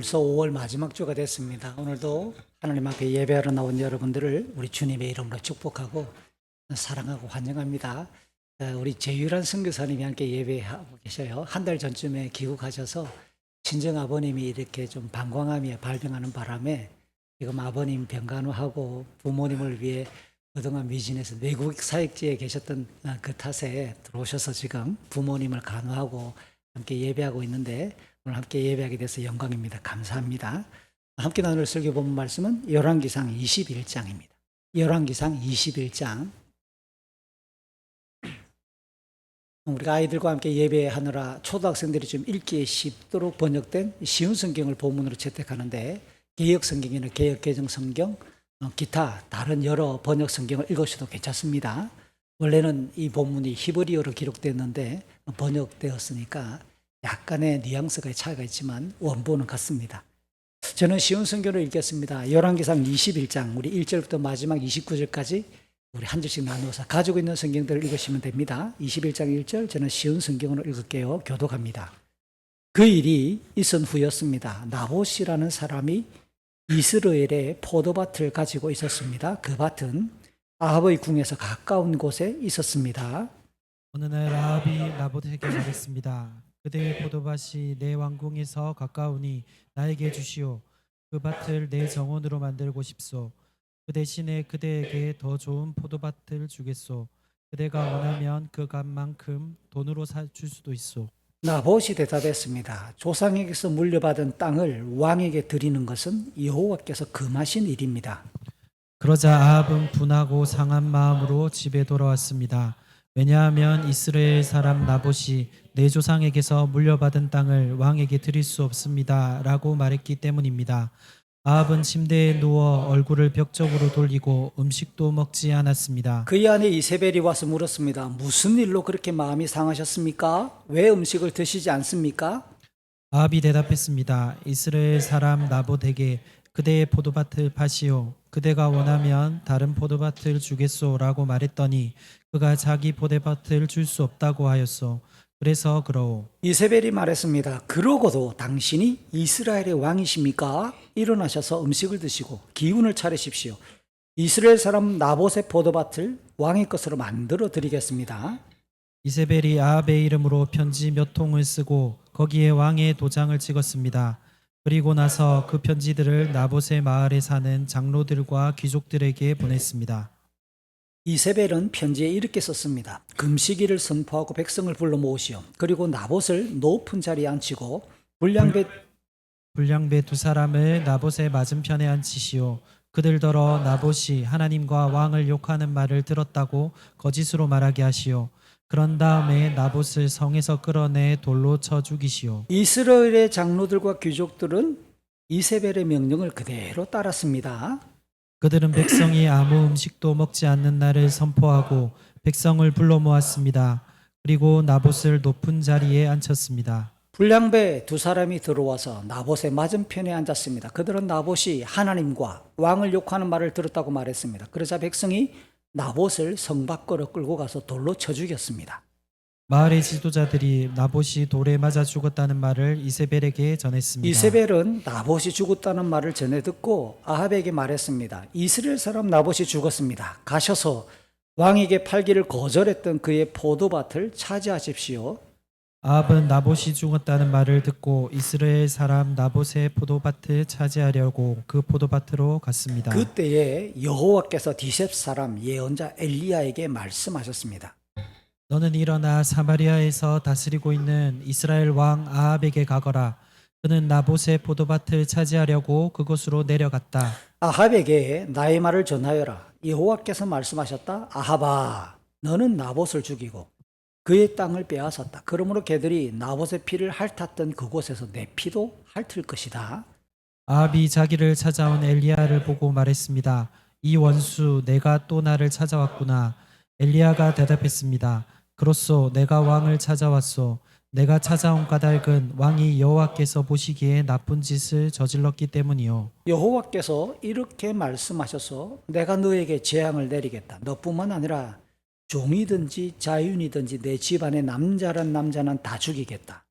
벌써 5월 마지막 주가 됐습니다. 오늘도 하나님 앞에 예배하러 나온 여러분들을 우리 주님의 이름으로 축복하고 사랑하고 환영합니다. 우리 제유란 선교사님이 함께 예배하고 계셔요. 한 달 전쯤에 귀국하셔서 친정 아버님이 이렇게 좀 방광암에 발병하는 바람에 지금 아버님 병간호하고 부모님을 위해 그동안 미진에서 외국 사역지에 계셨던 그 탓에 들어오셔서 지금 부모님을 간호하고 함께 예배하고 있는데 오늘 함께 예배하게 돼서 영광입니다. 감사합니다. 함께 나눌 설교 본 말씀은 열왕기상 21장입니다. 열왕기상 21장. 우리가 아이들과 함께 예배하느라 초등학생들이 좀 읽기에 쉽도록 번역된 쉬운 성경을 본문으로 채택하는데 개역 성경이나 개역 개정 성경, 기타 다른 여러 번역 성경을 읽으셔도 괜찮습니다. 원래는 이 본문이 히브리어로 기록됐는데 번역되었으니까 약간의 뉘앙스가 차이가 있지만 원본은 같습니다. 저는 쉬운 성경을 읽겠습니다. 열왕기상 21장 우리 1절부터 마지막 29절까지 우리 한 절씩 나누어서 가지고 있는 성경들을 읽으시면 됩니다. 21장 1절 저는 쉬운 성경으로 읽을게요. 교독합니다. 그 일이 있은 후였습니다. 나봇이라는 사람이 이스라엘에 포도밭을 가지고 있었습니다. 그 밭은 아합의 궁에서 가까운 곳에 있었습니다. 어느 날 아합이 나봇에게 말했습니다. 그대의 포도밭이 내 왕궁에서 가까우니 나에게 주시오. 그 밭을 내 정원으로 만들고 싶소. 그 대신에 그대에게 더 좋은 포도밭을 주겠소. 그대가 원하면 그 값만큼 돈으로 줄 수도 있소. 나봇이 대답했습니다. 조상에게서 물려받은 땅을 왕에게 드리는 것은 여호와께서 금하신 일입니다. 그러자 아합은 분하고 상한 마음으로 집에 돌아왔습니다. 왜냐하면 이스라엘 사람 나봇이 내 조상에게서 물려받은 땅을 왕에게 드릴 수 없습니다 라고 말했기 때문입니다. 아합은 침대에 누워 얼굴을 벽 쪽으로 돌리고 음식도 먹지 않았습니다. 그의 아내 이세벨이 와서 물었습니다. 무슨 일로 그렇게 마음이 상하셨습니까? 왜 음식을 드시지 않습니까? 아합이 대답했습니다. 이스라엘 사람 나봇에게 그대의 포도밭을 파시오. 그대가 원하면 다른 포도밭을 주겠소 라고 말했더니 그가 자기 포도밭을 줄 수 없다고 하였소. 그래서 그러오. 이세벨이 말했습니다. 그러고도 당신이 이스라엘의 왕이십니까? 일어나셔서 음식을 드시고 기운을 차리십시오. 이스라엘 사람 나봇의 포도밭을 왕의 것으로 만들어 드리겠습니다. 이세벨이 아합의 이름으로 편지 몇 통을 쓰고 거기에 왕의 도장을 찍었습니다. 그리고 나서 그 편지들을 나봇의 마을에 사는 장로들과 귀족들에게 보냈습니다. 이세벨은 편지에 이렇게 썼습니다. 금식일을 선포하고 백성을 불러 모으시오. 그리고 나봇을 높은 자리에 앉히고 불량배 두 사람을 나봇의 맞은편에 앉히시오. 그들더러 나봇이 하나님과 왕을 욕하는 말을 들었다고 거짓으로 말하게 하시오. 그런 다음에 나봇을 성에서 끌어내 돌로 쳐 죽이시오. 이스라엘의 장로들과 귀족들은 이세벨의 명령을 그대로 따랐습니다. 그들은 백성이 아무 음식도 먹지 않는 날을 선포하고 백성을 불러 모았습니다. 그리고 나봇을 높은 자리에 앉혔습니다. 불량배 두 사람이 들어와서 나봇의 맞은편에 앉았습니다. 그들은 나봇이 하나님과 왕을 욕하는 말을 들었다고 말했습니다. 그러자 백성이 나봇을 성 밖으로 끌고 가서 돌로 쳐 죽였습니다. 마을의 지도자들이 나봇이 돌에 맞아 죽었다는 말을 이세벨에게 전했습니다. 이세벨은 나봇이 죽었다는 말을 전해 듣고 아합에게 말했습니다. 이스라엘 사람 나봇이 죽었습니다. 가셔서 왕에게 팔기를 거절했던 그의 포도밭을 차지하십시오. 아합은 나봇이 죽었다는 말을 듣고 이스라엘 사람 나봇의 포도밭을 차지하려고 그 포도밭으로 갔습니다. 그때에 여호와께서 디셉 사람 예언자 엘리야에게 말씀하셨습니다. 너는 일어나 사마리아에서 다스리고 있는 이스라엘 왕 아합에게 가거라. 그는 나봇의 포도밭을 차지하려고 그곳으로 내려갔다. 아합에게 나의 말을 전하여라. 여호와께서 말씀하셨다. 아합아, 너는 나봇을 죽이고 그의 땅을 빼앗았다. 그러므로 걔들이 나봇의 피를 핥았던 그곳에서 내 피도 핥을 것이다. 아합이 자기를 찾아온 엘리야를 보고 말했습니다. 이 원수 내가 또 나를 찾아왔구나. 엘리야가 대답했습니다. 그렇소, 내가 왕을 찾아왔소. 내가 찾아온 까닭은 왕이 여호와께서 보시기에 나쁜 짓을 저질렀기 때문이요. 여호와께서 이렇게 말씀하셔서 내가 너에게 재앙을 내리겠다. 너뿐만 아니라 종이든지 자윤이든지 내 집안의 남자란 남자는 다 죽이겠다.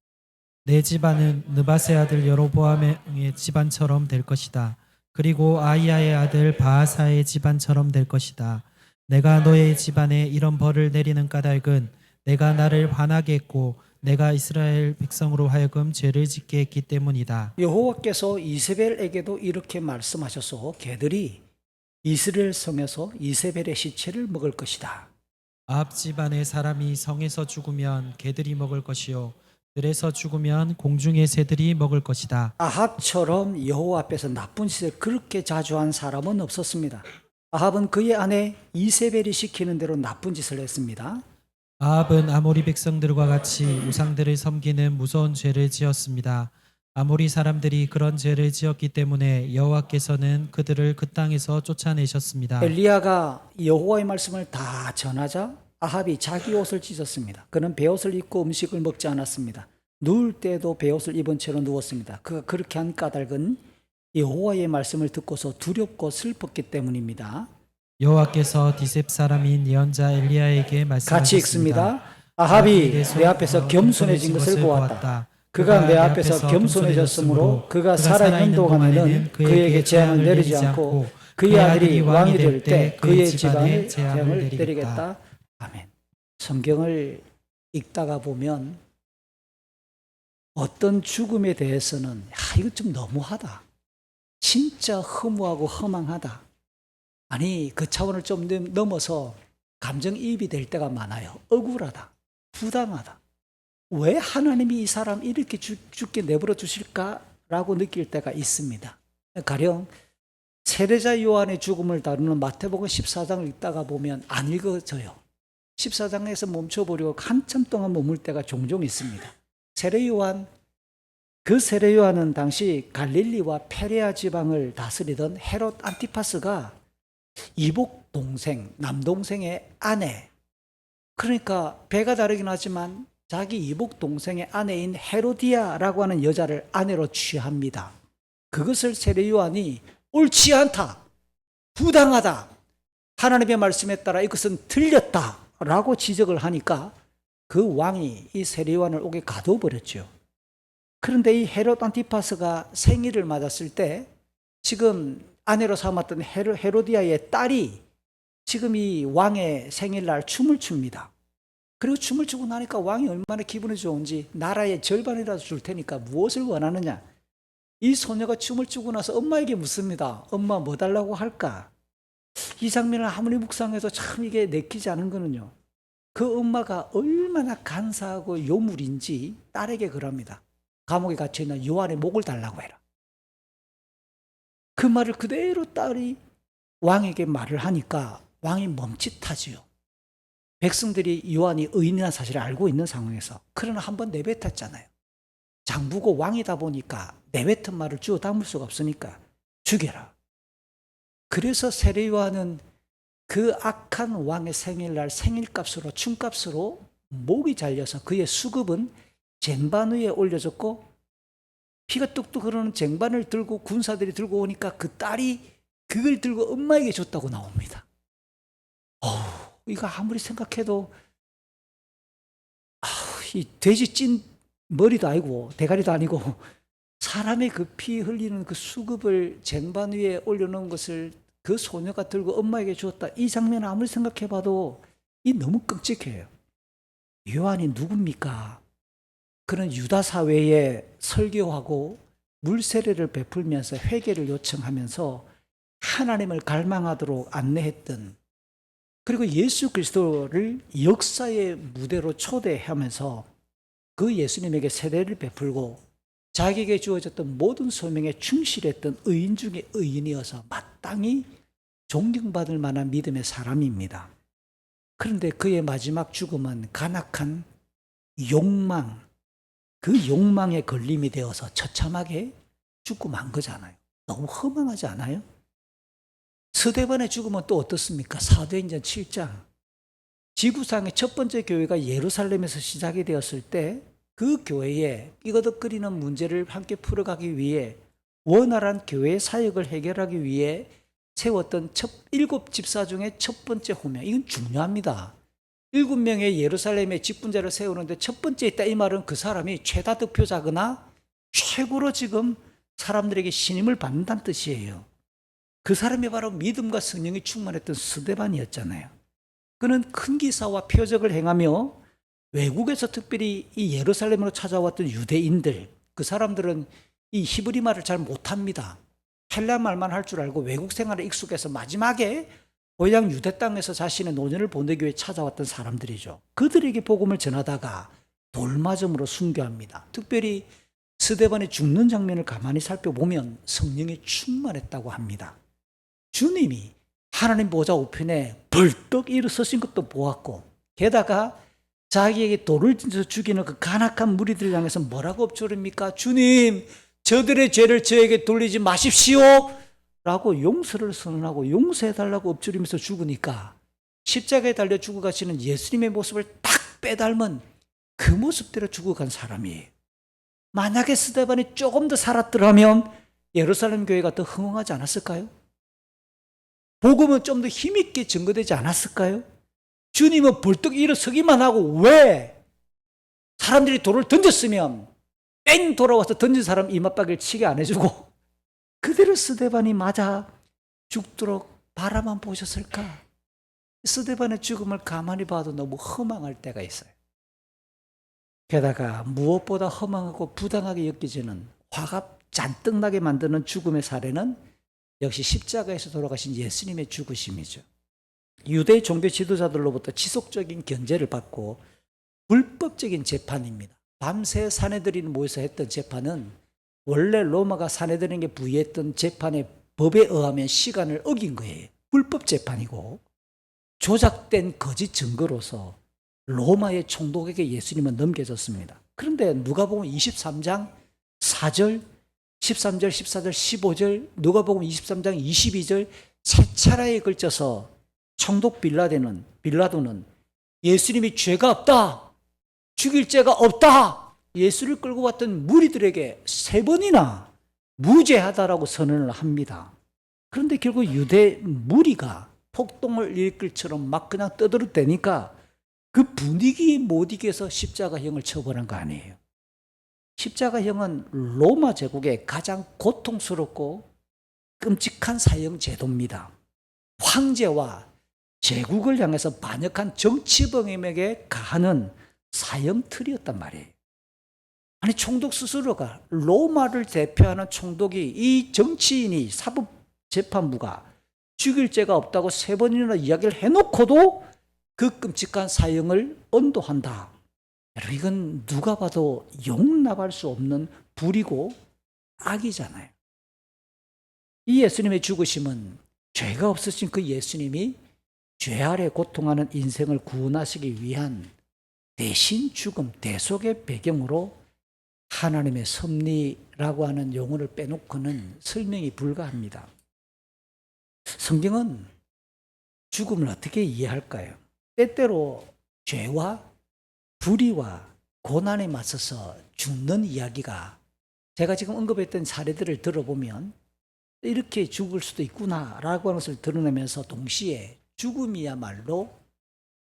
내 집안은 느바세 아들 여로보암의 집안처럼 될 것이다. 그리고 아이야의 아들 바하사의 집안처럼 될 것이다. 내가 너의 집안에 이런 벌을 내리는 까닭은 내가 나를 화나게 했고 내가 이스라엘 백성으로 하여금 죄를 짓게 했기 때문이다. 여호와께서 이세벨에게도 이렇게 말씀하셔서 개들이 이스라엘 성에서 이세벨의 시체를 먹을 것이다. 아합 집안의 사람이 성에서 죽으면 개들이 먹을 것이요 들에서 죽으면 공중의 새들이 먹을 것이다. 아합처럼 여호와 앞에서 나쁜 짓을 그렇게 자주 한 사람은 없었습니다. 아합은 그의 아내 이세벨이 시키는 대로 나쁜 짓을 했습니다. 아합은 아모리 백성들과 같이 우상들을 섬기는 무서운 죄를 지었습니다. 아모리 사람들이 그런 죄를 지었기 때문에 여호와께서는 그들을 그 땅에서 쫓아내셨습니다. 엘리야가 여호와의 말씀을 다 전하자 아합이 자기 옷을 찢었습니다. 그는 베옷을 입고 음식을 먹지 않았습니다. 누울 때도 베옷을 입은 채로 누웠습니다. 그가 그렇게 한 까닭은 여호와의 말씀을 듣고서 두렵고 슬펐기 때문입니다. 여호와께서 디셉 사람인 예언자 엘리야에게 말씀하셨습니다. 같이 읽습니다. 아합이 내 앞에서 겸손해진 것을 보았다. 그가 내 앞에서 겸손해졌으므로 그가 살아있는 동안에는 그에게 재앙을 내리지 않고 그의 아들이 왕이 될 때 그의 집안에 재앙을 내리겠다. 아멘. 성경을 읽다가 보면 어떤 죽음에 대해서는 이거 좀 너무하다. 진짜 허무하고 허망하다. 아니 그 차원을 좀 넘어서 감정이입이 될 때가 많아요. 억울하다. 부당하다. 왜 하나님이 이 사람 이렇게 죽게 내버려 두실까라고 느낄 때가 있습니다. 가령 세례자 요한의 죽음을 다루는 마태복음 14장을 읽다가 보면 안 읽어져요. 14장에서 멈춰보려고 한참 동안 머물 때가 종종 있습니다. 세례 요한, 그 세례 요한은 당시 갈릴리와 페레아 지방을 다스리던 헤롯 안티파스가 이복 동생, 남동생의 아내, 그러니까 배가 다르긴 하지만 자기 이복 동생의 아내인 헤로디아라고 하는 여자를 아내로 취합니다. 그것을 세례 요한이 옳지 않다, 부당하다, 하나님의 말씀에 따라 이것은 틀렸다라고 지적을 하니까 그 왕이 이 세례 요한을 옥에 가둬버렸죠. 그런데 이 헤롯 안티파스가 생일을 맞았을 때 지금 아내로 삼았던 헤로디아의 딸이 지금 이 왕의 생일날 춤을 춥니다. 그리고 춤을 추고 나니까 왕이 얼마나 기분이 좋은지 나라의 절반이라도 줄 테니까 무엇을 원하느냐. 이 소녀가 춤을 추고 나서 엄마에게 묻습니다. 엄마 뭐 달라고 할까? 이 장면을 아무리 묵상해도 참 이게 내키지 않은 거는요. 그 엄마가 얼마나 간사하고 요물인지 딸에게 그럽니다. 감옥에 갇혀있는 요한의 목을 달라고 해라. 그 말을 그대로 딸이 왕에게 말을 하니까 왕이 멈칫하지요. 백성들이 요한이 의인이라는 사실을 알고 있는 상황에서. 그러나 한번 내뱉었잖아요. 장부고 왕이다 보니까 내뱉은 말을 주워 담을 수가 없으니까 죽여라. 그래서 세례 요한은 그 악한 왕의 생일날 생일값으로 춤값으로 목이 잘려서 그의 수급은 쟁반 위에 올려졌고 피가 뚝뚝 흐르는 쟁반을 들고 군사들이 들고 오니까 그 딸이 그걸 들고 엄마에게 줬다고 나옵니다. 이거 아무리 생각해도 이 돼지 찐 머리도 아니고 대가리도 아니고 사람의 그 피 흘리는 그 수급을 쟁반 위에 올려놓은 것을 그 소녀가 들고 엄마에게 주었다. 이 장면 아무리 생각해봐도 이 너무 끔찍해요. 요한이 누굽니까? 그는 유다 사회에 설교하고 물세례를 베풀면서 회개를 요청하면서 하나님을 갈망하도록 안내했던, 그리고 예수 그리스도를 역사의 무대로 초대하면서 그 예수님에게 세례를 베풀고 자기에게 주어졌던 모든 소명에 충실했던 의인 중에 의인이어서 마땅히 존경받을 만한 믿음의 사람입니다. 그런데 그의 마지막 죽음은 간악한 욕망, 그 욕망에 걸림이 되어서 처참하게 죽고 만 거잖아요. 너무 허망하지 않아요? 스데반의 죽음은 또 어떻습니까? 사도행전 7장. 지구상의 첫 번째 교회가 예루살렘에서 시작이 되었을 때 그 교회에 삐거덕거리는 문제를 함께 풀어가기 위해 원활한 교회 사역을 해결하기 위해 세웠던 7 집사 중에 첫 번째 호명. 이건 중요합니다. 7명의 예루살렘의 직분자를 세우는데 첫 번째 있다 이 말은 그 사람이 최다 득표자거나 최고로 지금 사람들에게 신임을 받는다는 뜻이에요. 그 사람이 바로 믿음과 성령이 충만했던 스데반이었잖아요. 그는 큰 기사와 표적을 행하며 외국에서 특별히 이 예루살렘으로 찾아왔던 유대인들, 그 사람들은 이 히브리 말을 잘 못합니다. 헬라 말만 할 줄 알고 외국 생활에 익숙해서 마지막에 고향 유대 땅에서 자신의 노년을 보내기 위해 찾아왔던 사람들이죠. 그들에게 복음을 전하다가 돌맞음으로 순교합니다. 특별히 스데반이 죽는 장면을 가만히 살펴보면 성령에 충만했다고 합니다. 주님이 하나님 보좌 우편에 벌떡 일어서신 것도 보았고, 게다가 자기에게 돌을 던져 죽이는 그 간악한 무리들을 향해서 뭐라고 엎조릅니까? 주님, 저들의 죄를 저에게 돌리지 마십시오 라고 용서를 선언하고 용서해달라고 엎조리면서 죽으니까 십자가에 달려 죽어가시는 예수님의 모습을 딱 빼닮은 그 모습대로 죽어간 사람이에요. 만약에 스데반이 조금 더 살았더라면 예루살렘 교회가 더 흥황하지 않았을까요? 복음은 좀 더 힘있게 증거되지 않았을까요? 주님은 벌떡 일어서기만 하고 왜 사람들이 돌을 던졌으면 뺑 돌아와서 던진 사람 이맛박이를 치게 안 해주고 그대로 스데반이 맞아 죽도록 바라만 보셨을까? 스데반의 죽음을 가만히 봐도 너무 허망할 때가 있어요. 게다가 무엇보다 허망하고 부당하게 여겨지는 화가 잔뜩 나게 만드는 죽음의 사례는 역시 십자가에서 돌아가신 예수님의 죽으심이죠. 유대 종교 지도자들로부터 지속적인 견제를 받고 불법적인 재판입니다. 밤새 사내들이 모여서 했던 재판은 원래 로마가 사내들에게 부여했던 재판의 법에 의하면 시간을 어긴 거예요. 불법 재판이고 조작된 거짓 증거로서 로마의 총독에게 예수님은 넘겨졌습니다. 그런데 누가복음 23장 4절, 13절, 14절, 15절, 누가복음 23장 22절 세 차례에 걸쳐서 총독 빌라도는 예수님이 죄가 없다, 죽일 죄가 없다, 예수를 끌고 왔던 무리들에게 3번이나 무죄하다라고 선언을 합니다. 그런데 결국 유대 무리가 폭동을 일으킬 처럼 막 그냥 떠들어대니까 그 분위기에 못 이겨서 십자가형을 처벌한 거 아니에요. 십자가형은 로마 제국의 가장 고통스럽고 끔찍한 사형 제도입니다. 황제와 제국을 향해서 반역한 정치범에게 가하는 사형 틀이었단 말이에요. 아니 총독 스스로가, 로마를 대표하는 총독이, 이 정치인이, 사법재판부가 죽일 죄가 없다고 3번이나 이야기를 해놓고도 그 끔찍한 사형을 언도한다. 여러분, 이건 누가 봐도 용납할 수 없는 불이고 악이잖아요. 이 예수님의 죽으심은 죄가 없으신 그 예수님이 죄 아래 고통하는 인생을 구원하시기 위한 대신 죽음, 대속의 배경으로 하나님의 섭리라고 하는 용어를 빼놓고는 설명이 불가합니다. 성경은 죽음을 어떻게 이해할까요? 때때로 죄와 불의와 고난에 맞서서 죽는 이야기가, 제가 지금 언급했던 사례들을 들어보면 이렇게 죽을 수도 있구나라고 하는 것을 드러내면서 동시에 죽음이야말로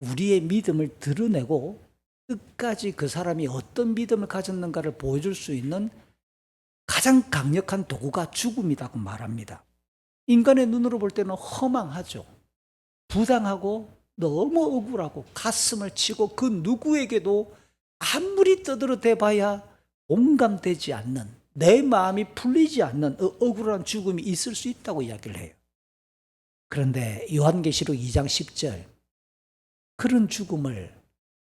우리의 믿음을 드러내고 끝까지 그 사람이 어떤 믿음을 가졌는가를 보여줄 수 있는 가장 강력한 도구가 죽음이라고 말합니다. 인간의 눈으로 볼 때는 허망하죠. 부당하고 너무 억울하고 가슴을 치고 그 누구에게도 아무리 떠들어대봐야 공감되지 않는, 내 마음이 풀리지 않는 억울한 죽음이 있을 수 있다고 이야기를 해요. 그런데 요한계시록 2장 10절, 그런 죽음을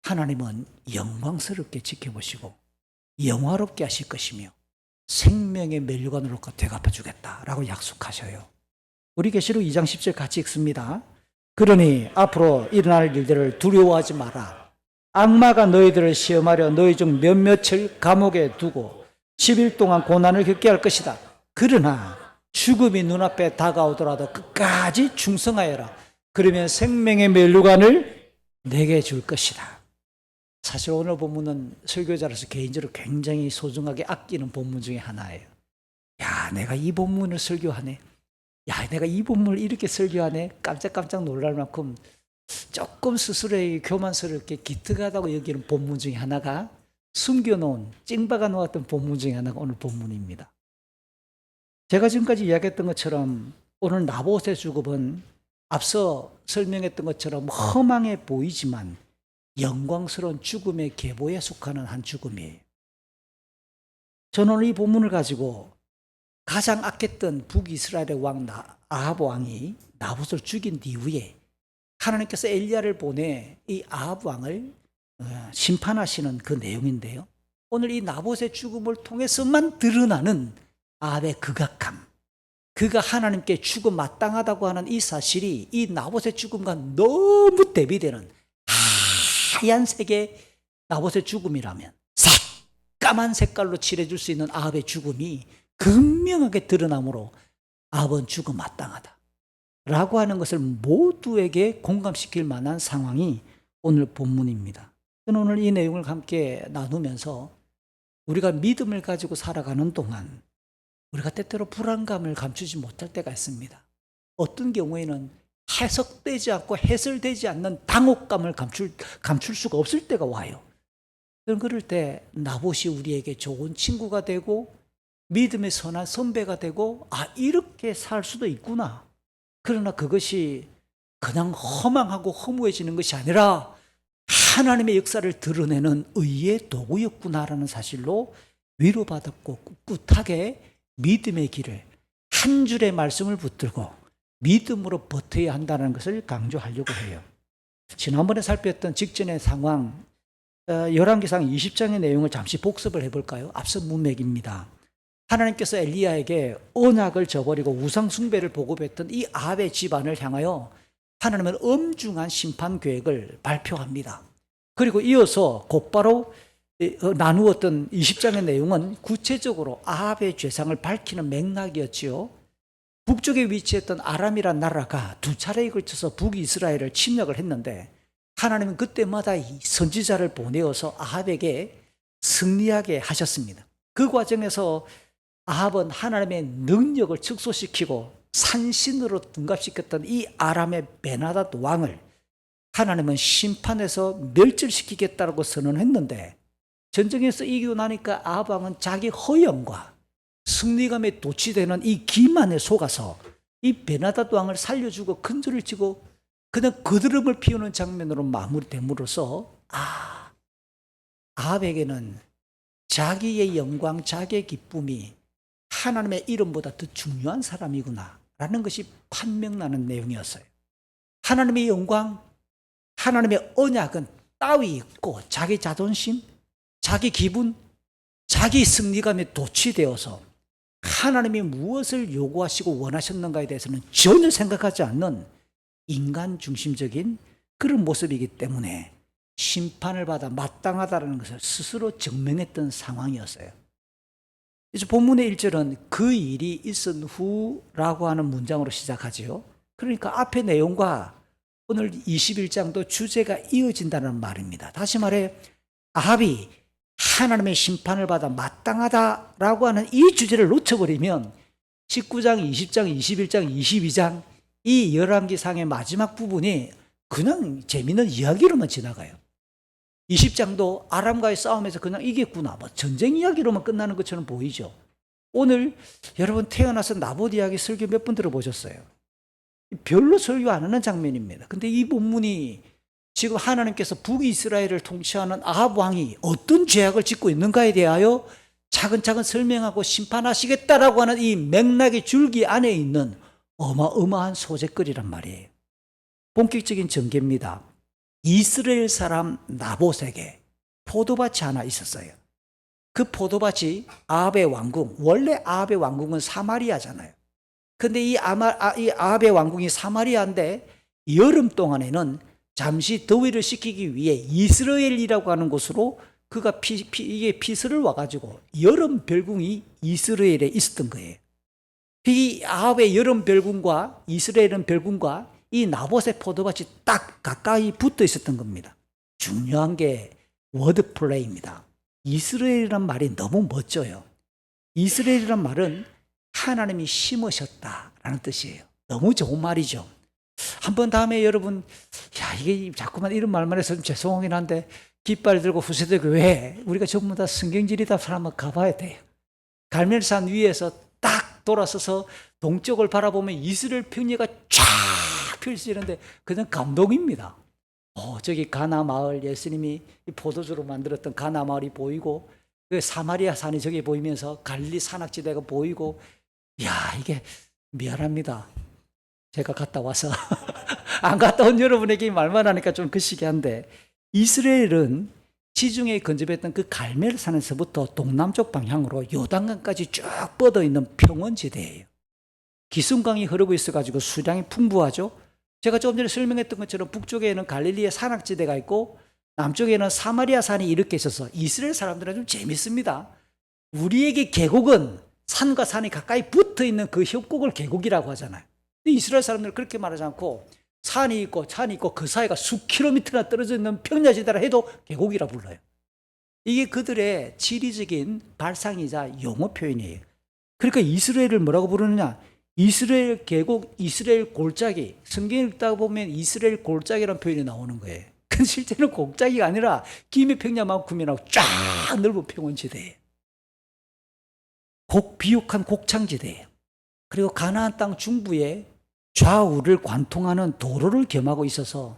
하나님은 영광스럽게 지켜보시고 영화롭게 하실 것이며 생명의 면류관으로 되갚아주겠다라고 약속하셔요. 우리 계시록 2장 10절 같이 읽습니다. 그러니 앞으로 일어날 일들을 두려워하지 마라. 악마가 너희들을 시험하려 너희 중 몇몇을 감옥에 두고 10일 동안 고난을 겪게 할 것이다. 그러나 죽음이 눈앞에 다가오더라도 끝까지 충성하여라. 그러면 생명의 면류관을 내게 줄 것이다. 사실 오늘 본문은 설교자로서 개인적으로 굉장히 소중하게 아끼는 본문 중에 하나예요. 야, 내가 이 본문을 설교하네. 야, 내가 이 본문을 이렇게 설교하네. 깜짝깜짝 놀랄 만큼 조금 스스로에게 교만스럽게 기특하다고 여기는 본문 중에 하나가 숨겨놓은 찡박아 놓았던 본문 중에 하나가 오늘 본문입니다. 제가 지금까지 이야기했던 것처럼 오늘 나봇의 죽음은 앞서 설명했던 것처럼 허망해 보이지만 영광스러운 죽음의 계보에 속하는 한 죽음이에요. 저는 오늘 이 본문을 가지고 가장 악했던 북이스라엘의 왕 아합 왕이 나봇을 죽인 이후에 하나님께서 엘리야를 보내 이 아합 왕을 심판하시는 그 내용인데요. 오늘 이 나봇의 죽음을 통해서만 드러나는 아합의 극악함, 그가 하나님께 죽음 마땅하다고 하는 이 사실이 이 나봇의 죽음과 너무 대비되는 하얀색의 나봇의 죽음이라면 새까만 색깔로 칠해줄 수 있는 아합의 죽음이 극명하게 드러나므로 아합은 죽음 마땅하다 라고 하는 것을 모두에게 공감시킬 만한 상황이 오늘 본문입니다. 저는 오늘 이 내용을 함께 나누면서 우리가 믿음을 가지고 살아가는 동안 우리가 때때로 불안감을 감추지 못할 때가 있습니다. 어떤 경우에는 해석되지 않고 해설되지 않는 당혹감을 감출 수가 없을 때가 와요. 그럴 때 나봇이 우리에게 좋은 친구가 되고 믿음의 선한 선배가 되고 이렇게 살 수도 있구나. 그러나 그것이 그냥 허망하고 허무해지는 것이 아니라 하나님의 역사를 드러내는 의의 도구였구나라는 사실로 위로받았고 꿋꿋하게 믿음의 길을 한 줄의 말씀을 붙들고 믿음으로 버텨야 한다는 것을 강조하려고 해요. 지난번에 살폈던 직전의 상황, 열왕기상 20장의 내용을 잠시 복습을 해볼까요? 앞서 문맥입니다. 하나님께서 엘리야에게 언약을 저버리고 우상 숭배를 보급했던 이 아합의 집안을 향하여 하나님은 엄중한 심판 계획을 발표합니다. 그리고 이어서 곧바로 나누었던 20장의 내용은 구체적으로 아합의 죄상을 밝히는 맥락이었지요. 북쪽에 위치했던 아람이란 나라가 두 차례에 걸쳐서 북이스라엘을 침략을 했는데 하나님은 그때마다 이 선지자를 보내어서 아합에게 승리하게 하셨습니다. 그 과정에서 아합은 하나님의 능력을 축소시키고 산신으로 둔갑시켰던 이 아람의 베나닷 왕을 하나님은 심판해서 멸절시키겠다고 선언했는데 전쟁에서 이기고 나니까 아합 왕은 자기 허영과 승리감에 도취되는 이 기만에 속아서 이 베나닷 왕을 살려주고 큰소리를 치고 그냥 거드름을 피우는 장면으로 마무리됨으로써 아합에게는 자기의 영광, 자기의 기쁨이 하나님의 이름보다 더 중요한 사람이구나 라는 것이 판명나는 내용이었어요. 하나님의 영광, 하나님의 언약은 따위 있고 자기 자존심, 자기 기분, 자기 승리감에 도취되어서 하나님이 무엇을 요구하시고 원하셨는가에 대해서는 전혀 생각하지 않는 인간 중심적인 그런 모습이기 때문에 심판을 받아 마땅하다는 것을 스스로 증명했던 상황이었어요. 그래서 본문의 1절은 그 일이 있은 후라고 하는 문장으로 시작하지요. 그러니까 앞의 내용과 오늘 21장도 주제가 이어진다는 말입니다. 다시 말해 아합이 하나님의 심판을 받아 마땅하다라고 하는 이 주제를 놓쳐버리면 19장, 20장, 21장, 22장 이 열왕기상의 마지막 부분이 그냥 재미있는 이야기로만 지나가요. 20장도 아람과의 싸움에서 그냥 이겼구나, 전쟁 이야기로만 끝나는 것처럼 보이죠. 오늘 여러분 태어나서 나봇 이야기 설교 몇 번 들어보셨어요? 별로 설교 안 하는 장면입니다. 근데 이 본문이 지금 하나님께서 북이스라엘을 통치하는 아합 왕이 어떤 죄악을 짓고 있는가에 대하여 차근차근 설명하고 심판하시겠다라고 하는 이 맥락의 줄기 안에 있는 어마어마한 소재거리란 말이에요. 본격적인 전개입니다. 이스라엘 사람 나봇에게 포도밭이 하나 있었어요. 그 포도밭이 아합의 왕궁, 원래 아합의 왕궁은 사마리아잖아요. 근데 이 아합의 왕궁이 사마리아인데 여름 동안에는 잠시 더위를 식히기 위해 이스라엘이라고 하는 곳으로 그가 이게 피서를 와가지고 여름 별궁이 이스라엘에 있었던 거예요. 이 아합의 여름 별궁과 이스라엘은 별궁과 이 나봇의 포도밭이 딱 가까이 붙어 있었던 겁니다. 중요한 게 워드 플레이입니다. 이스라엘이란 말이 너무 멋져요. 이스라엘이란 말은 하나님이 심으셨다라는 뜻이에요. 너무 좋은 말이죠. 한번 다음에 여러분, 야, 이게 자꾸만 이런 말만 해서 좀 죄송하긴 한데, 깃발 들고 후세대 교회, 우리가 전부 다 성경지리다 사람 한번 가봐야 돼요. 갈멜산 위에서 딱 돌아서서 동쪽을 바라보면 이스라엘 평야가 쫙 펼쳐지는데 그냥 감동입니다. 저기 가나 마을, 예수님이 포도주로 만들었던 가나 마을이 보이고, 그 사마리아 산이 저기 보이면서 갈릴리 산악지대가 보이고, 야, 이게 미안합니다. 제가 갔다 와서 안 갔다 온 여러분에게 말만 하니까 좀 그시기한데, 이스라엘은 지중해에 근접했던 그 갈멜산에서부터 동남쪽 방향으로 요단강까지 쭉 뻗어 있는 평원지대예요. 기슭강이 흐르고 있어가지고 수량이 풍부하죠. 제가 조금 전에 설명했던 것처럼 북쪽에는 갈릴리의 산악지대가 있고 남쪽에는 사마리아 산이 이렇게 있어서 이스라엘 사람들은 좀 재밌습니다. 우리에게 계곡은 산과 산이 가까이 붙어 있는 그 협곡을 계곡이라고 하잖아요. 근데 이스라엘 사람들은 그렇게 말하지 않고 산이 있고 그 사이가 수 킬로미터나 떨어져 있는 평야지대라 해도 계곡이라 불러요. 이게 그들의 지리적인 발상이자 용어 표현이에요. 그러니까 이스라엘을 뭐라고 부르느냐? 이스라엘 계곡, 이스라엘 골짜기. 성경을 읽다 보면 이스라엘 골짜기라는 표현이 나오는 거예요. 근데 실제는 골짜기가 아니라 김해 평야만큼이나 쫙 넓은 평원지대예요. 비옥한 곡창지대예요. 그리고 가나안 땅 중부에 좌우를 관통하는 도로를 겸하고 있어서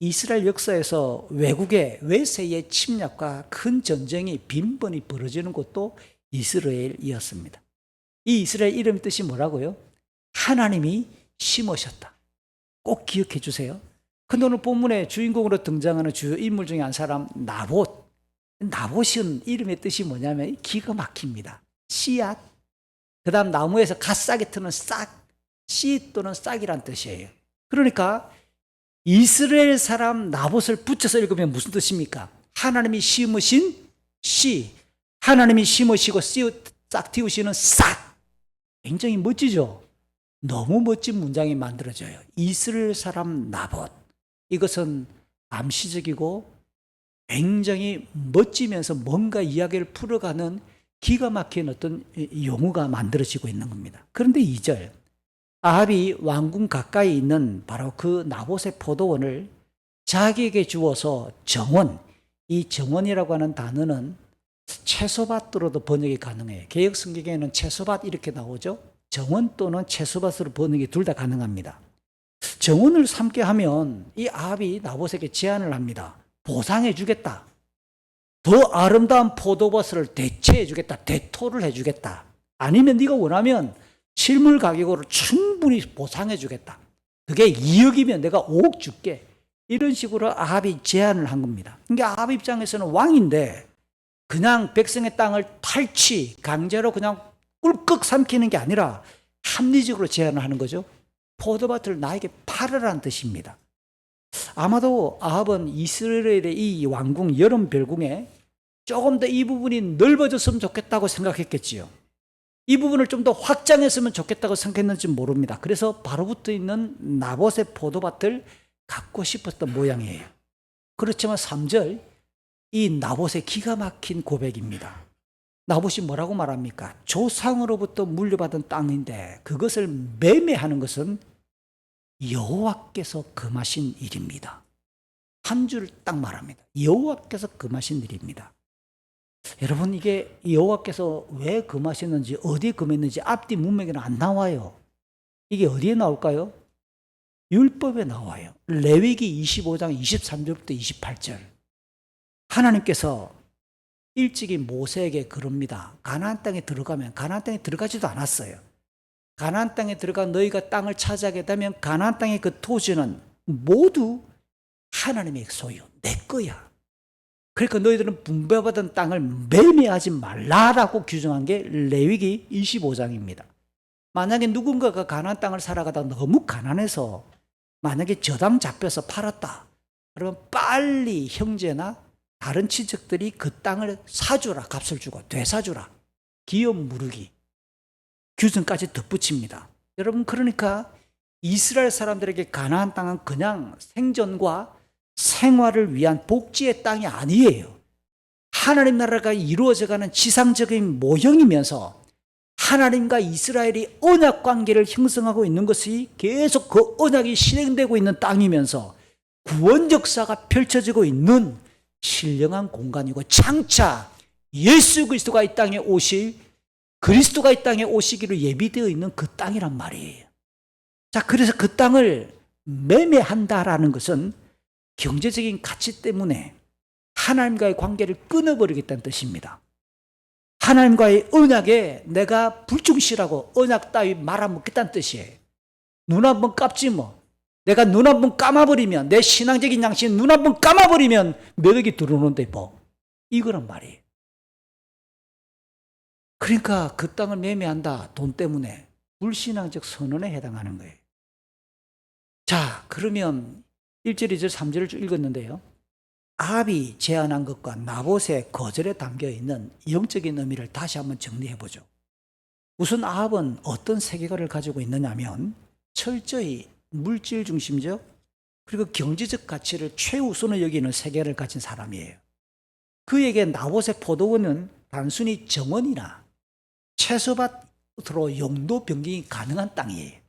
이스라엘 역사에서 외국의 외세의 침략과 큰 전쟁이 빈번히 벌어지는 곳도 이스라엘이었습니다. 이 이스라엘 이름 뜻이 뭐라고요? 하나님이 심으셨다. 꼭 기억해 주세요. 근데 오늘 본문의 주인공으로 등장하는 주요 인물 중에 한 사람 나봇. 나봇은 이름의 뜻이 뭐냐면 기가 막힙니다. 씨앗. 그 다음 나무에서 갓싹이 트는 싹. 씨 또는 싹이란 뜻이에요. 그러니까 이스라엘 사람 나봇을 붙여서 읽으면 무슨 뜻입니까? 하나님이 심으신 씨, 하나님이 심으시고 싹 틔우시는 싹. 굉장히 멋지죠? 너무 멋진 문장이 만들어져요. 이스라엘 사람 나봇. 이것은 암시적이고 굉장히 멋지면서 뭔가 이야기를 풀어가는 기가 막힌 어떤 용어가 만들어지고 있는 겁니다. 그런데 2절 아합이 왕궁 가까이 있는 바로 그 나봇의 포도원을 자기에게 주어서 정원, 이 정원이라고 하는 단어는 채소밭으로도 번역이 가능해요. 개역 성경에는 채소밭 이렇게 나오죠. 정원 또는 채소밭으로 번역이 둘 다 가능합니다. 정원을 삼게 하면 이 아합이 나봇에게 제안을 합니다. 보상해 주겠다. 더 아름다운 포도밭을 대체해 주겠다. 대토를 해 주겠다. 아니면 네가 원하면 실물 가격으로 충분히 보상해 주겠다. 그게 2억이면 내가 5억 줄게. 이런 식으로 아합이 제안을 한 겁니다. 그러니까 아합 입장에서는 왕인데 그냥 백성의 땅을 강제로 그냥 꿀꺽 삼키는 게 아니라 합리적으로 제안을 하는 거죠. 포도밭을 나에게 팔으라는 뜻입니다. 아마도 아합은 이스라엘의 이 왕궁 여름 별궁에 조금 더 이 부분이 넓어졌으면 좋겠다고 생각했겠지요. 이 부분을 좀 더 확장했으면 좋겠다고 생각했는지 모릅니다. 그래서 바로 붙어 있는 나봇의 포도밭을 갖고 싶었던 모양이에요. 그렇지만 3절 이 나봇의 기가 막힌 고백입니다. 나봇이 뭐라고 말합니까? 조상으로부터 물려받은 땅인데 그것을 매매하는 것은 여호와께서 금하신 일입니다. 한 줄 딱 말합니다. 여호와께서 금하신 일입니다. 여러분, 이게 여호와께서 왜 금하셨는지 어디에 금했는지 앞뒤 문맥에는 안 나와요. 이게 어디에 나올까요? 율법에 나와요. 레위기 25장 23절부터 28절. 하나님께서 일찍이 모세에게 그럽니다. 가나안 땅에 들어가면, 가나안 땅에 들어가지도 않았어요. 가나안 땅에 들어가 너희가 땅을 차지하게 되면 가나안 땅의 그 토지는 모두 하나님의 소유, 내 거야. 그러니까 너희들은 분배받은 땅을 매매하지 말라라고 규정한 게 레위기 25장입니다. 만약에 누군가가 가나안 땅을 살아가다 너무 가난해서 만약에 저당 잡혀서 팔았다. 그러면 빨리 형제나 다른 친척들이 그 땅을 사주라, 값을 주고 되사주라. 기업 무르기 규정까지 덧붙입니다. 여러분, 그러니까 이스라엘 사람들에게 가나안 땅은 그냥 생존과 생활을 위한 복지의 땅이 아니에요. 하나님 나라가 이루어져가는 지상적인 모형이면서 하나님과 이스라엘이 언약 관계를 형성하고 있는 것이 계속 그 언약이 실행되고 있는 땅이면서 구원 역사가 펼쳐지고 있는 신령한 공간이고, 장차 예수 그리스도가 이 땅에 그리스도가 이 땅에 오시기로 예비되어 있는 그 땅이란 말이에요. 자, 그래서 그 땅을 매매한다라는 것은 경제적인 가치 때문에 하나님과의 관계를 끊어버리겠다는 뜻입니다. 하나님과의 언약에 내가 불충실하고 언약 따위 말아먹겠다는 뜻이에요. 눈 한번 깜지 뭐. 내가 눈 한번 감아버리면, 내 신앙적인 양심 눈 한번 감아버리면 몇 억이 들어오는데 뭐. 이거란 말이에요. 그러니까 그 땅을 매매한다, 돈 때문에. 불신앙적 선언에 해당하는 거예요. 자, 그러면 1절, 2절, 3절을 쭉 읽었는데요. 아합이 제안한 것과 나봇의 거절에 담겨있는 영적인 의미를 다시 한번 정리해보죠. 우선 아합은 어떤 세계관을 가지고 있느냐면 철저히 물질 중심적 그리고 경제적 가치를 최우선으로 여기는 세계를 가진 사람이에요. 그에게 나봇의 포도원은 단순히 정원이나 채소밭으로 용도 변경이 가능한 땅이에요.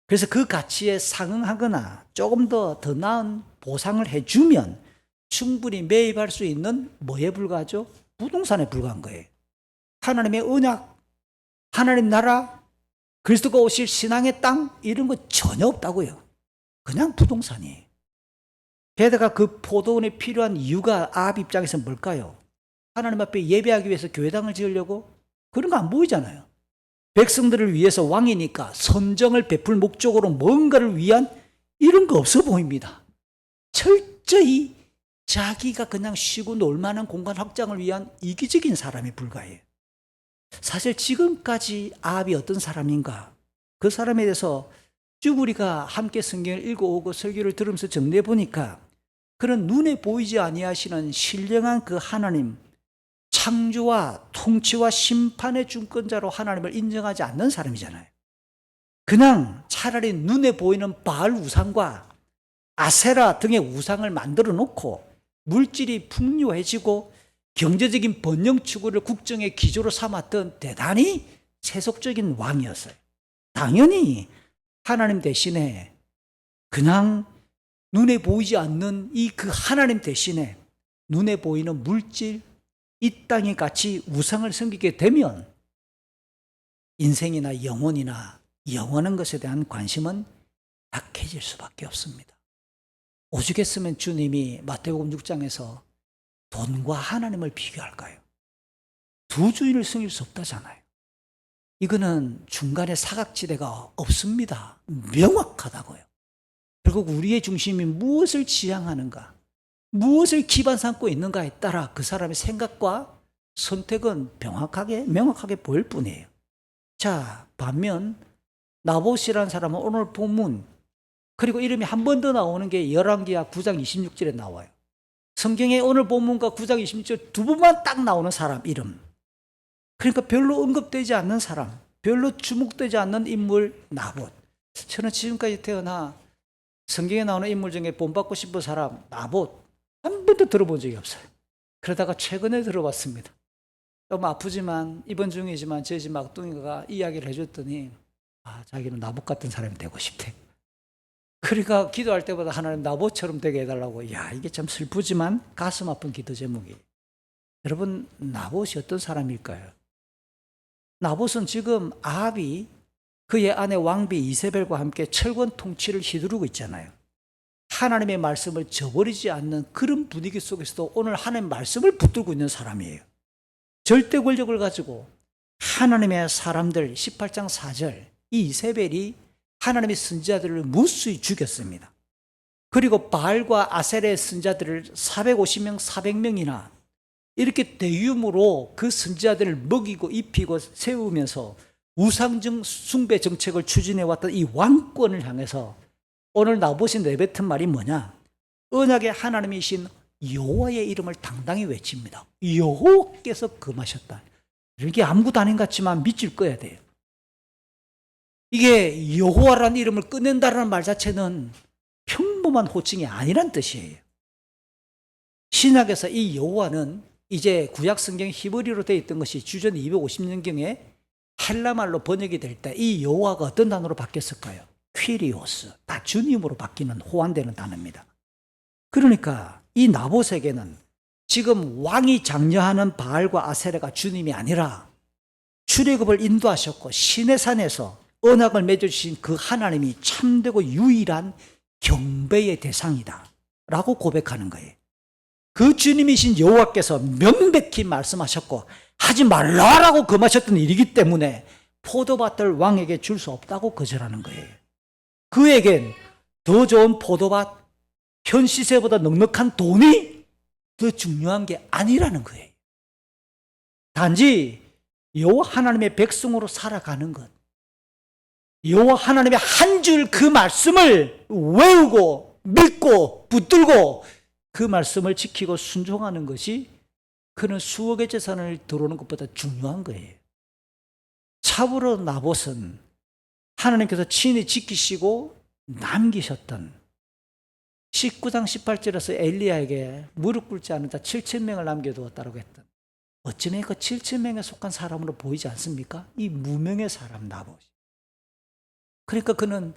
그래서 그 가치에 상응하거나 조금 더 나은 보상을 해주면 충분히 매입할 수 있는 뭐에 불과하죠? 부동산에 불과한 거예요. 하나님의 언약, 하나님 나라, 그리스도가 오실 신앙의 땅, 이런 거 전혀 없다고요. 그냥 부동산이에요. 게다가 그 포도원에 필요한 이유가 아합 입장에서 뭘까요? 하나님 앞에 예배하기 위해서 교회당을 지으려고? 그런 거 안 보이잖아요. 백성들을 위해서 왕이니까 선정을 베풀 목적으로 뭔가를 위한 이런 거 없어 보입니다. 철저히 자기가 그냥 쉬고 놀만한 공간 확장을 위한 이기적인 사람에 불과해요. 사실 지금까지 아합이 어떤 사람인가, 그 사람에 대해서 쭉 우리가 함께 성경을 읽어오고 설교를 들으면서 정리해 보니까 그런 눈에 보이지 아니하시는 신령한 그 하나님, 창조와 통치와 심판의 주권자로 하나님을 인정하지 않는 사람이잖아요. 그냥 차라리 눈에 보이는 바알 우상과 아세라 등의 우상을 만들어 놓고 물질이 풍요해지고 경제적인 번영 추구를 국정의 기조로 삼았던 대단히 세속적인 왕이었어요. 당연히 하나님 대신에 그냥 눈에 보이지 않는 이 그 하나님 대신에 눈에 보이는 물질, 이 땅의 가치, 우상을 섬기게 되면 인생이나 영혼이나 영원한 것에 대한 관심은 약해질 수밖에 없습니다. 오죽했으면 주님이 마태복음 6장에서 돈과 하나님을 비교할까요? 두 주인을 섬길 수 없다잖아요. 이거는 중간에 사각지대가 없습니다. 명확하다고요. 결국 우리의 중심이 무엇을 지향하는가, 무엇을 기반 삼고 있는가에 따라 그 사람의 생각과 선택은 명확하게 보일 뿐이에요. 자, 반면 나봇이라는 사람은 오늘 본문, 그리고 이름이 한 번 더 나오는 게 열왕기하 9장 26절에 나와요. 성경에 오늘 본문과 9장 26절 두 번만 딱 나오는 사람 이름. 그러니까 별로 언급되지 않는 사람, 별로 주목되지 않는 인물 나봇. 저는 지금까지 태어나 성경에 나오는 인물 중에 본받고 싶은 사람 나봇 한 번도 들어본 적이 없어요. 그러다가 최근에 들어봤습니다. 좀 아프지만 이번 중이지만 저희 집 막둥이가 이야기를 해줬더니 자기는 나봇 같은 사람이 되고 싶대. 그러니까 기도할 때마다 하나님 나봇처럼 되게 해달라고. 이게 참 슬프지만 가슴 아픈 기도 제목이에요. 여러분, 나봇이 어떤 사람일까요? 나봇은 지금 아합이 그의 아내 왕비 이세벨과 함께 철권 통치를 휘두르고 있잖아요. 하나님의 말씀을 저버리지 않는 그런 분위기 속에서도 오늘 하나님의 말씀을 붙들고 있는 사람이에요. 절대 권력을 가지고 하나님의 사람들 18장 4절 이 이세벨이 하나님의 선지자들을 무수히 죽였습니다. 그리고 바알과 아세레의 선지자들을 450명, 400명이나 이렇게 대규모로 그 선지자들을 먹이고 입히고 세우면서 우상정 숭배 정책을 추진해왔던 이 왕권을 향해서 오늘 나봇이 내뱉은 말이 뭐냐? 언약의 하나님이신 여호와의 이름을 당당히 외칩니다. 여호와께서 금하셨다. 이게 아무것도 아닌 것 같지만 믿질 거야 돼요. 이게 여호와라는 이름을 꺼낸다는 말 자체는 평범한 호칭이 아니란 뜻이에요. 신약에서 이 여호와는 이제 구약 성경 히브리어로 되어 있던 것이 주전 250년경에 헬라말로 번역이 될 때 이 여호와가 어떤 단어로 바뀌었을까요? 퀴리오스, 다 주님으로 바뀌는 호환되는 단어입니다. 그러니까 이 나봇에게는 지금 왕이 장려하는 바알과 아세라가 주님이 아니라 출애굽을 인도하셨고 시내산에서 언약을 맺어주신 그 하나님이 참되고 유일한 경배의 대상이다 라고 고백하는 거예요. 그 주님이신 여호와께서 명백히 말씀하셨고 하지 말라라고 금하셨던 일이기 때문에 포도밭을 왕에게 줄 수 없다고 거절하는 거예요. 그에겐 더 좋은 포도밭, 현 시세보다 넉넉한 돈이 더 중요한 게 아니라는 거예요. 단지 여호와 하나님의 백성으로 살아가는 것, 여호와 하나님의 한 줄 그 말씀을 외우고 믿고 붙들고 그 말씀을 지키고 순종하는 것이 그는 수억의 재산을 들어오는 것보다 중요한 거예요. 참으로 나봇은 하나님께서 친히 지키시고 남기셨던 19장 18절에서 엘리야에게 무릎 꿇지 않은 자 7,000명을 남겨두었다고 했던, 어쩌면 그 7,000명에 속한 사람으로 보이지 않습니까? 이 무명의 사람 나봇. 그러니까 그는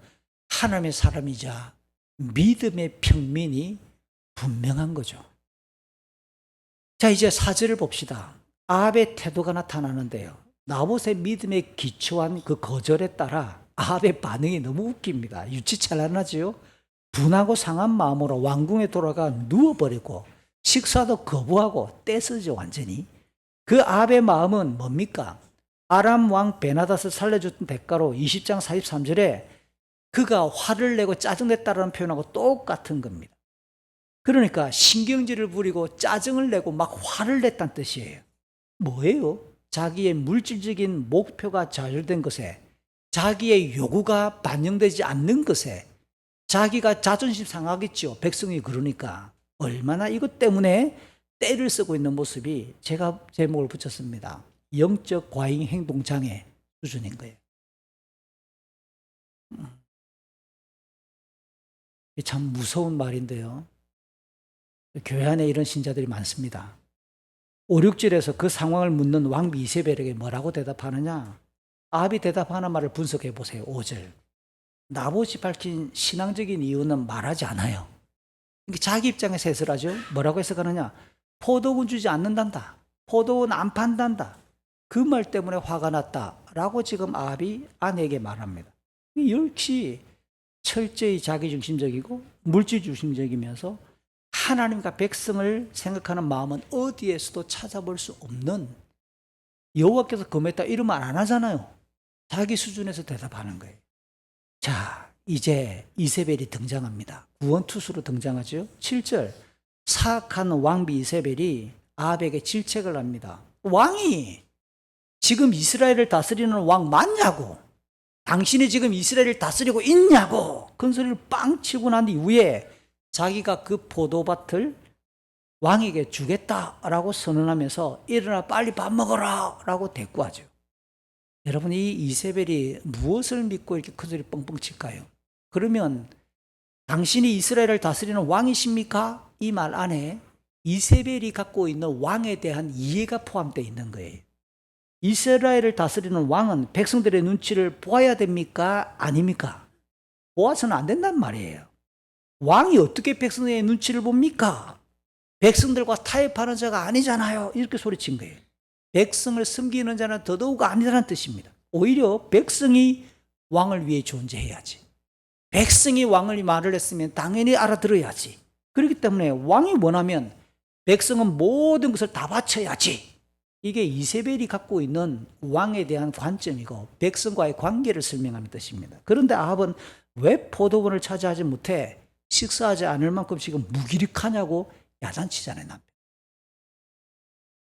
하나님의 사람이자 믿음의 평민이 분명한 거죠. 자, 이제 4절을 봅시다. 아합의 태도가 나타나는데요. 나봇의 믿음에 기초한 그 거절에 따라 아합의 반응이 너무 웃깁니다. 유치찬란하지요. 분하고 상한 마음으로 왕궁에 돌아가 누워버리고 식사도 거부하고 떼쓰죠, 완전히. 그 아합의 마음은 뭡니까? 아람 왕 베나닷을 살려줬던 대가로 20장 43절에 그가 화를 내고 짜증냈다라는 표현하고 똑같은 겁니다. 그러니까 신경질을 부리고 짜증을 내고 막 화를 냈다는 뜻이에요. 뭐예요? 자기의 물질적인 목표가 좌절된 것에, 자기의 요구가 반영되지 않는 것에 자기가 자존심 상하겠죠. 백성이 그러니까. 얼마나 이것 때문에 떼를 쓰고 있는 모습이, 제가 제목을 붙였습니다. 영적 과잉 행동 장애 수준인 거예요. 참 무서운 말인데요. 교회 안에 이런 신자들이 많습니다. 5, 6절에서 그 상황을 묻는 왕비 이세벨에게 뭐라고 대답하느냐? 아합이 대답하는 말을 분석해 보세요. 5절. 나봇이 밝힌 신앙적인 이유는 말하지 않아요. 자기 입장에서 해설하죠. 뭐라고 해석하느냐? 포도원 주지 않는단다. 포도원 안 판단다. 그 말 때문에 화가 났다라고 지금 아합이 아내에게 말합니다. 역시 철저히 자기중심적이고 물질중심적이면서 하나님과 백성을 생각하는 마음은 어디에서도 찾아볼 수 없는, 여호와께서 금했다 이런 말 안 하잖아요. 자기 수준에서 대답하는 거예요. 자, 이제 이세벨이 등장합니다. 구원투수로 등장하죠. 7절. 사악한 왕비 이세벨이 아합에게 질책을 합니다. 왕이 지금 이스라엘을 다스리는 왕 맞냐고, 당신이 지금 이스라엘을 다스리고 있냐고 큰 소리를 빵 치고 난 이후에 자기가 그 포도밭을 왕에게 주겠다라고 선언하면서 일어나 빨리 밥 먹어라 라고 대꾸하죠. 여러분, 이 이세벨이 무엇을 믿고 이렇게 큰 소리 뻥뻥 칠까요? 그러면 당신이 이스라엘을 다스리는 왕이십니까? 이 말 안에 이세벨이 갖고 있는 왕에 대한 이해가 포함되어 있는 거예요. 이스라엘을 다스리는 왕은 백성들의 눈치를 보아야 됩니까? 아닙니까? 보아서는 안 된단 말이에요. 왕이 어떻게 백성의 눈치를 봅니까? 백성들과 타협하는 자가 아니잖아요. 이렇게 소리친 거예요. 백성을 섬기는 자는 더더욱 아니라는 뜻입니다. 오히려 백성이 왕을 위해 존재해야지. 백성이 왕을 말을 했으면 당연히 알아들어야지. 그렇기 때문에 왕이 원하면 백성은 모든 것을 다 바쳐야지. 이게 이세벨이 갖고 있는 왕에 대한 관점이고 백성과의 관계를 설명하는 뜻입니다. 그런데 아합은 왜 포도원을 차지하지 못해 식사하지 않을 만큼 지금 무기력하냐고 야단치잖아요, 남편.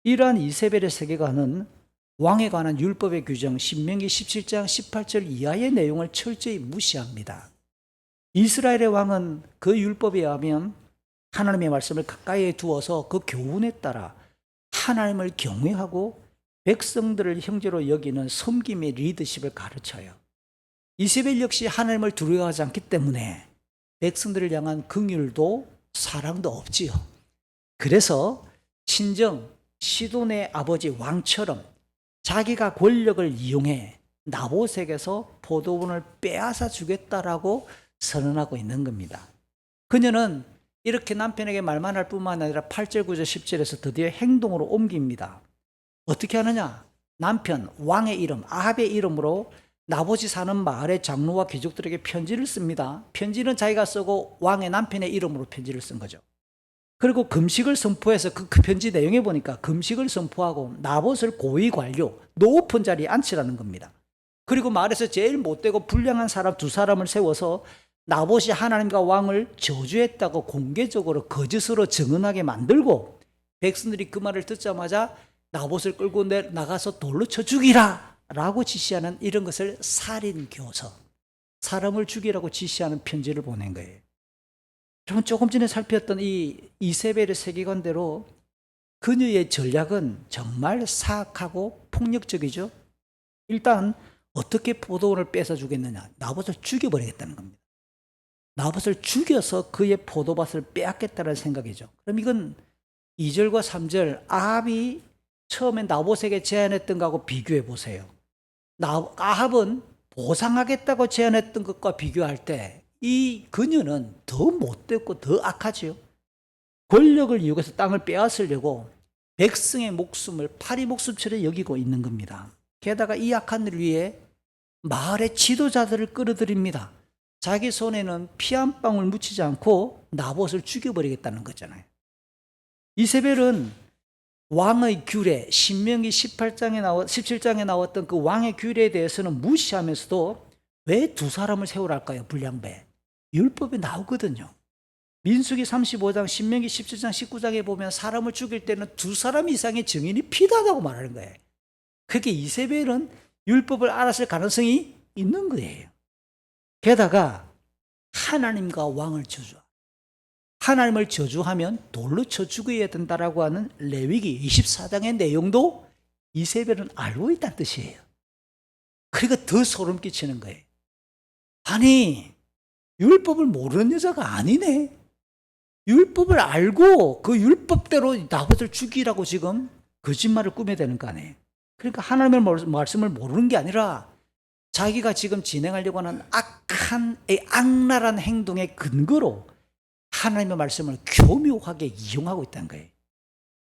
이러한 이세벨의 세계관은 왕에 관한 율법의 규정 신명기 17장 18절 이하의 내용을 철저히 무시합니다. 이스라엘의 왕은 그 율법에 의하면 하나님의 말씀을 가까이에 두어서 그 교훈에 따라 하나님을 경외하고 백성들을 형제로 여기는 섬김의 리더십을 가르쳐요. 이세벨 역시 하나님을 두려워하지 않기 때문에 백성들을 향한 긍휼도 사랑도 없지요. 그래서 친정 시돈의 아버지 왕처럼 자기가 권력을 이용해 나봇에게서 포도원을 빼앗아 주겠다라고 선언하고 있는 겁니다. 그녀는 이렇게 남편에게 말만 할 뿐만 아니라 8절, 9절, 10절에서 드디어 행동으로 옮깁니다. 어떻게 하느냐? 남편 왕의 이름 아합의 이름으로 나봇이 사는 마을의 장로와 귀족들에게 편지를 씁니다. 편지는 자기가 쓰고 왕의 남편의 이름으로 편지를 쓴 거죠. 그리고 금식을 선포해서 그 편지 내용에 보니까 금식을 선포하고 나봇을 고위 관료, 높은 자리에 앉히라는 겁니다. 그리고 마을에서 제일 못되고 불량한 사람 2사람을 세워서 나봇이 하나님과 왕을 저주했다고 공개적으로 거짓으로 증언하게 만들고, 백성들이 그 말을 듣자마자 나봇을 끌고 나가서 돌로 쳐 죽이라 라고 지시하는 이런 것을 살인교서, 사람을 죽이라고 지시하는 편지를 보낸 거예요. 여러분, 조금 전에 살폈던 이 이세벨의 세계관대로 그녀의 전략은 정말 사악하고 폭력적이죠. 일단 어떻게 포도원을 뺏어 주겠느냐? 나봇을 죽여버리겠다는 겁니다. 나봇을 죽여서 그의 포도밭을 빼앗겠다는 생각이죠. 그럼 이건 2절과 3절 아합이 처음에 나봇에게 제안했던 것하고 비교해 보세요. 아합은 보상하겠다고 제안했던 것과 비교할 때 이 그녀는 더 못됐고 더 악하지요. 권력을 이용해서 땅을 빼앗으려고 백성의 목숨을 파리 목숨처럼 여기고 있는 겁니다. 게다가 이 악한 일을 위해 마을의 지도자들을 끌어들입니다. 자기 손에는 피 한 방울 묻히지 않고 나봇을 죽여버리겠다는 거잖아요. 이세벨은 왕의 규례, 신명기 17장에 나왔던 그 왕의 규례에 대해서는 무시하면서도 왜 2사람을 세우랄까요? 불량배. 율법에 나오거든요. 민수기 35장, 신명기 17장, 19장에 보면 사람을 죽일 때는 2사람 이상의 증인이 필요하다고 말하는 거예요. 그렇게 이세벨은 율법을 알았을 가능성이 있는 거예요. 게다가 하나님과 왕을 저주하고, 하나님을 저주하면 돌로 쳐 죽여야 된다라고 하는 레위기 24장의 내용도 이세벨은 알고 있다는 뜻이에요. 그러니까 더 소름 끼치는 거예요. 아니, 율법을 모르는 여자가 아니네. 율법을 알고 그 율법대로 나봇을 죽이라고 지금 거짓말을 꾸며대는 거 아니에요. 그러니까 하나님의 말씀을 모르는 게 아니라 자기가 지금 진행하려고 하는 악랄한 행동의 근거로 하나님의 말씀을 교묘하게 이용하고 있다는 거예요.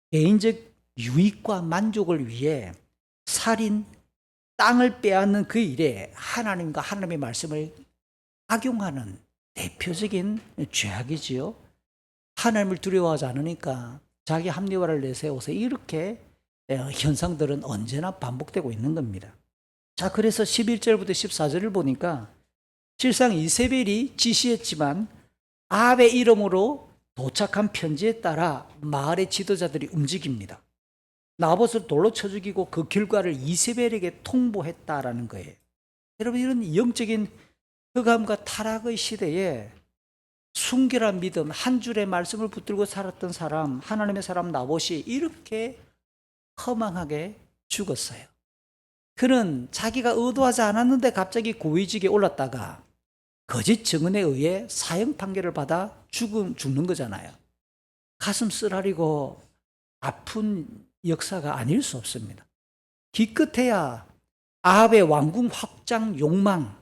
개인적 유익과 만족을 위해 살인, 땅을 빼앗는 그 일에 하나님과 하나님의 말씀을 악용하는 대표적인 죄악이지요. 하나님을 두려워하지 않으니까 자기 합리화를 내세워서 이렇게 현상들은 언제나 반복되고 있는 겁니다. 자, 그래서 11절부터 14절을 보니까 실상 이세벨이 지시했지만 아합의 이름으로 도착한 편지에 따라 마을의 지도자들이 움직입니다. 나봇을 돌로 쳐 죽이고 그 결과를 이세벨에게 통보했다라는 거예요. 여러분, 이런 영적인 흑암과 타락의 시대에 순결한 믿음, 한 줄의 말씀을 붙들고 살았던 사람, 하나님의 사람 나봇이 이렇게 허망하게 죽었어요. 그는 자기가 의도하지 않았는데 갑자기 고위직에 올랐다가 거짓 증언에 의해 사형 판결을 받아 죽는 거잖아요. 가슴 쓰라리고 아픈 역사가 아닐 수 없습니다. 기껏해야 아합의 왕궁 확장 욕망,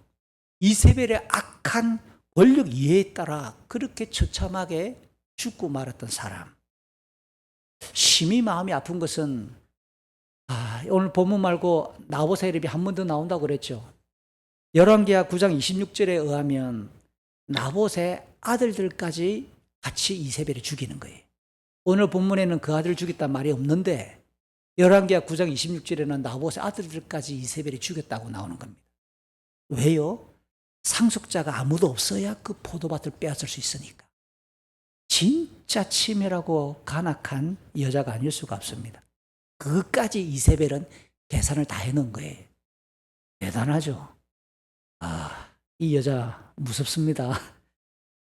이세벨의 악한 권력 이해에 따라 그렇게 처참하게 죽고 말았던 사람. 심히 마음이 아픈 것은 오늘 본문 말고 나봇의 이름이 한 번 더 나온다고 그랬죠. 열왕기하 9장 26절에 의하면 나봇의 아들들까지 같이 이세벨이 죽이는 거예요. 오늘 본문에는 그 아들을 죽였단 말이 없는데 열왕기하 9장 26절에는 나봇의 아들들까지 이세벨이 죽였다고 나오는 겁니다. 왜요? 상속자가 아무도 없어야 그 포도밭을 빼앗을 수 있으니까. 진짜 치밀하고 간악한 여자가 아닐 수가 없습니다. 그것까지 이세벨은 계산을 다 해놓은 거예요. 대단하죠. 이 여자 무섭습니다.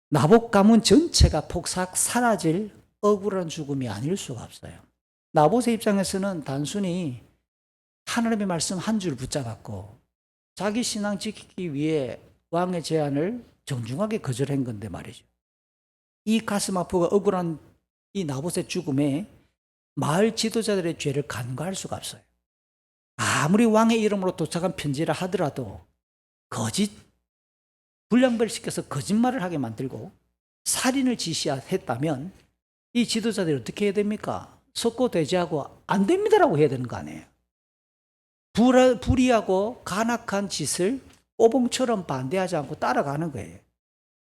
나봇 가문 전체가 폭삭 사라질 억울한 죽음이 아닐 수가 없어요. 나봇의 입장에서는 단순히 하나님의 말씀 한 줄 붙잡았고 자기 신앙 지키기 위해 왕의 제안을 정중하게 거절한 건데 말이죠. 이 가슴 아프고 억울한 이 나봇의 죽음에 마을 지도자들의 죄를 간과할 수가 없어요. 아무리 왕의 이름으로 도착한 편지라 하더라도 거짓 불량배를 시켜서 거짓말을 하게 만들고 살인을 지시했다면 이 지도자들이 어떻게 해야 됩니까? 석고 대지하고 안 됩니다라고 해야 되는 거 아니에요. 불의하고 간악한 짓을 오봉처럼 반대하지 않고 따라가는 거예요.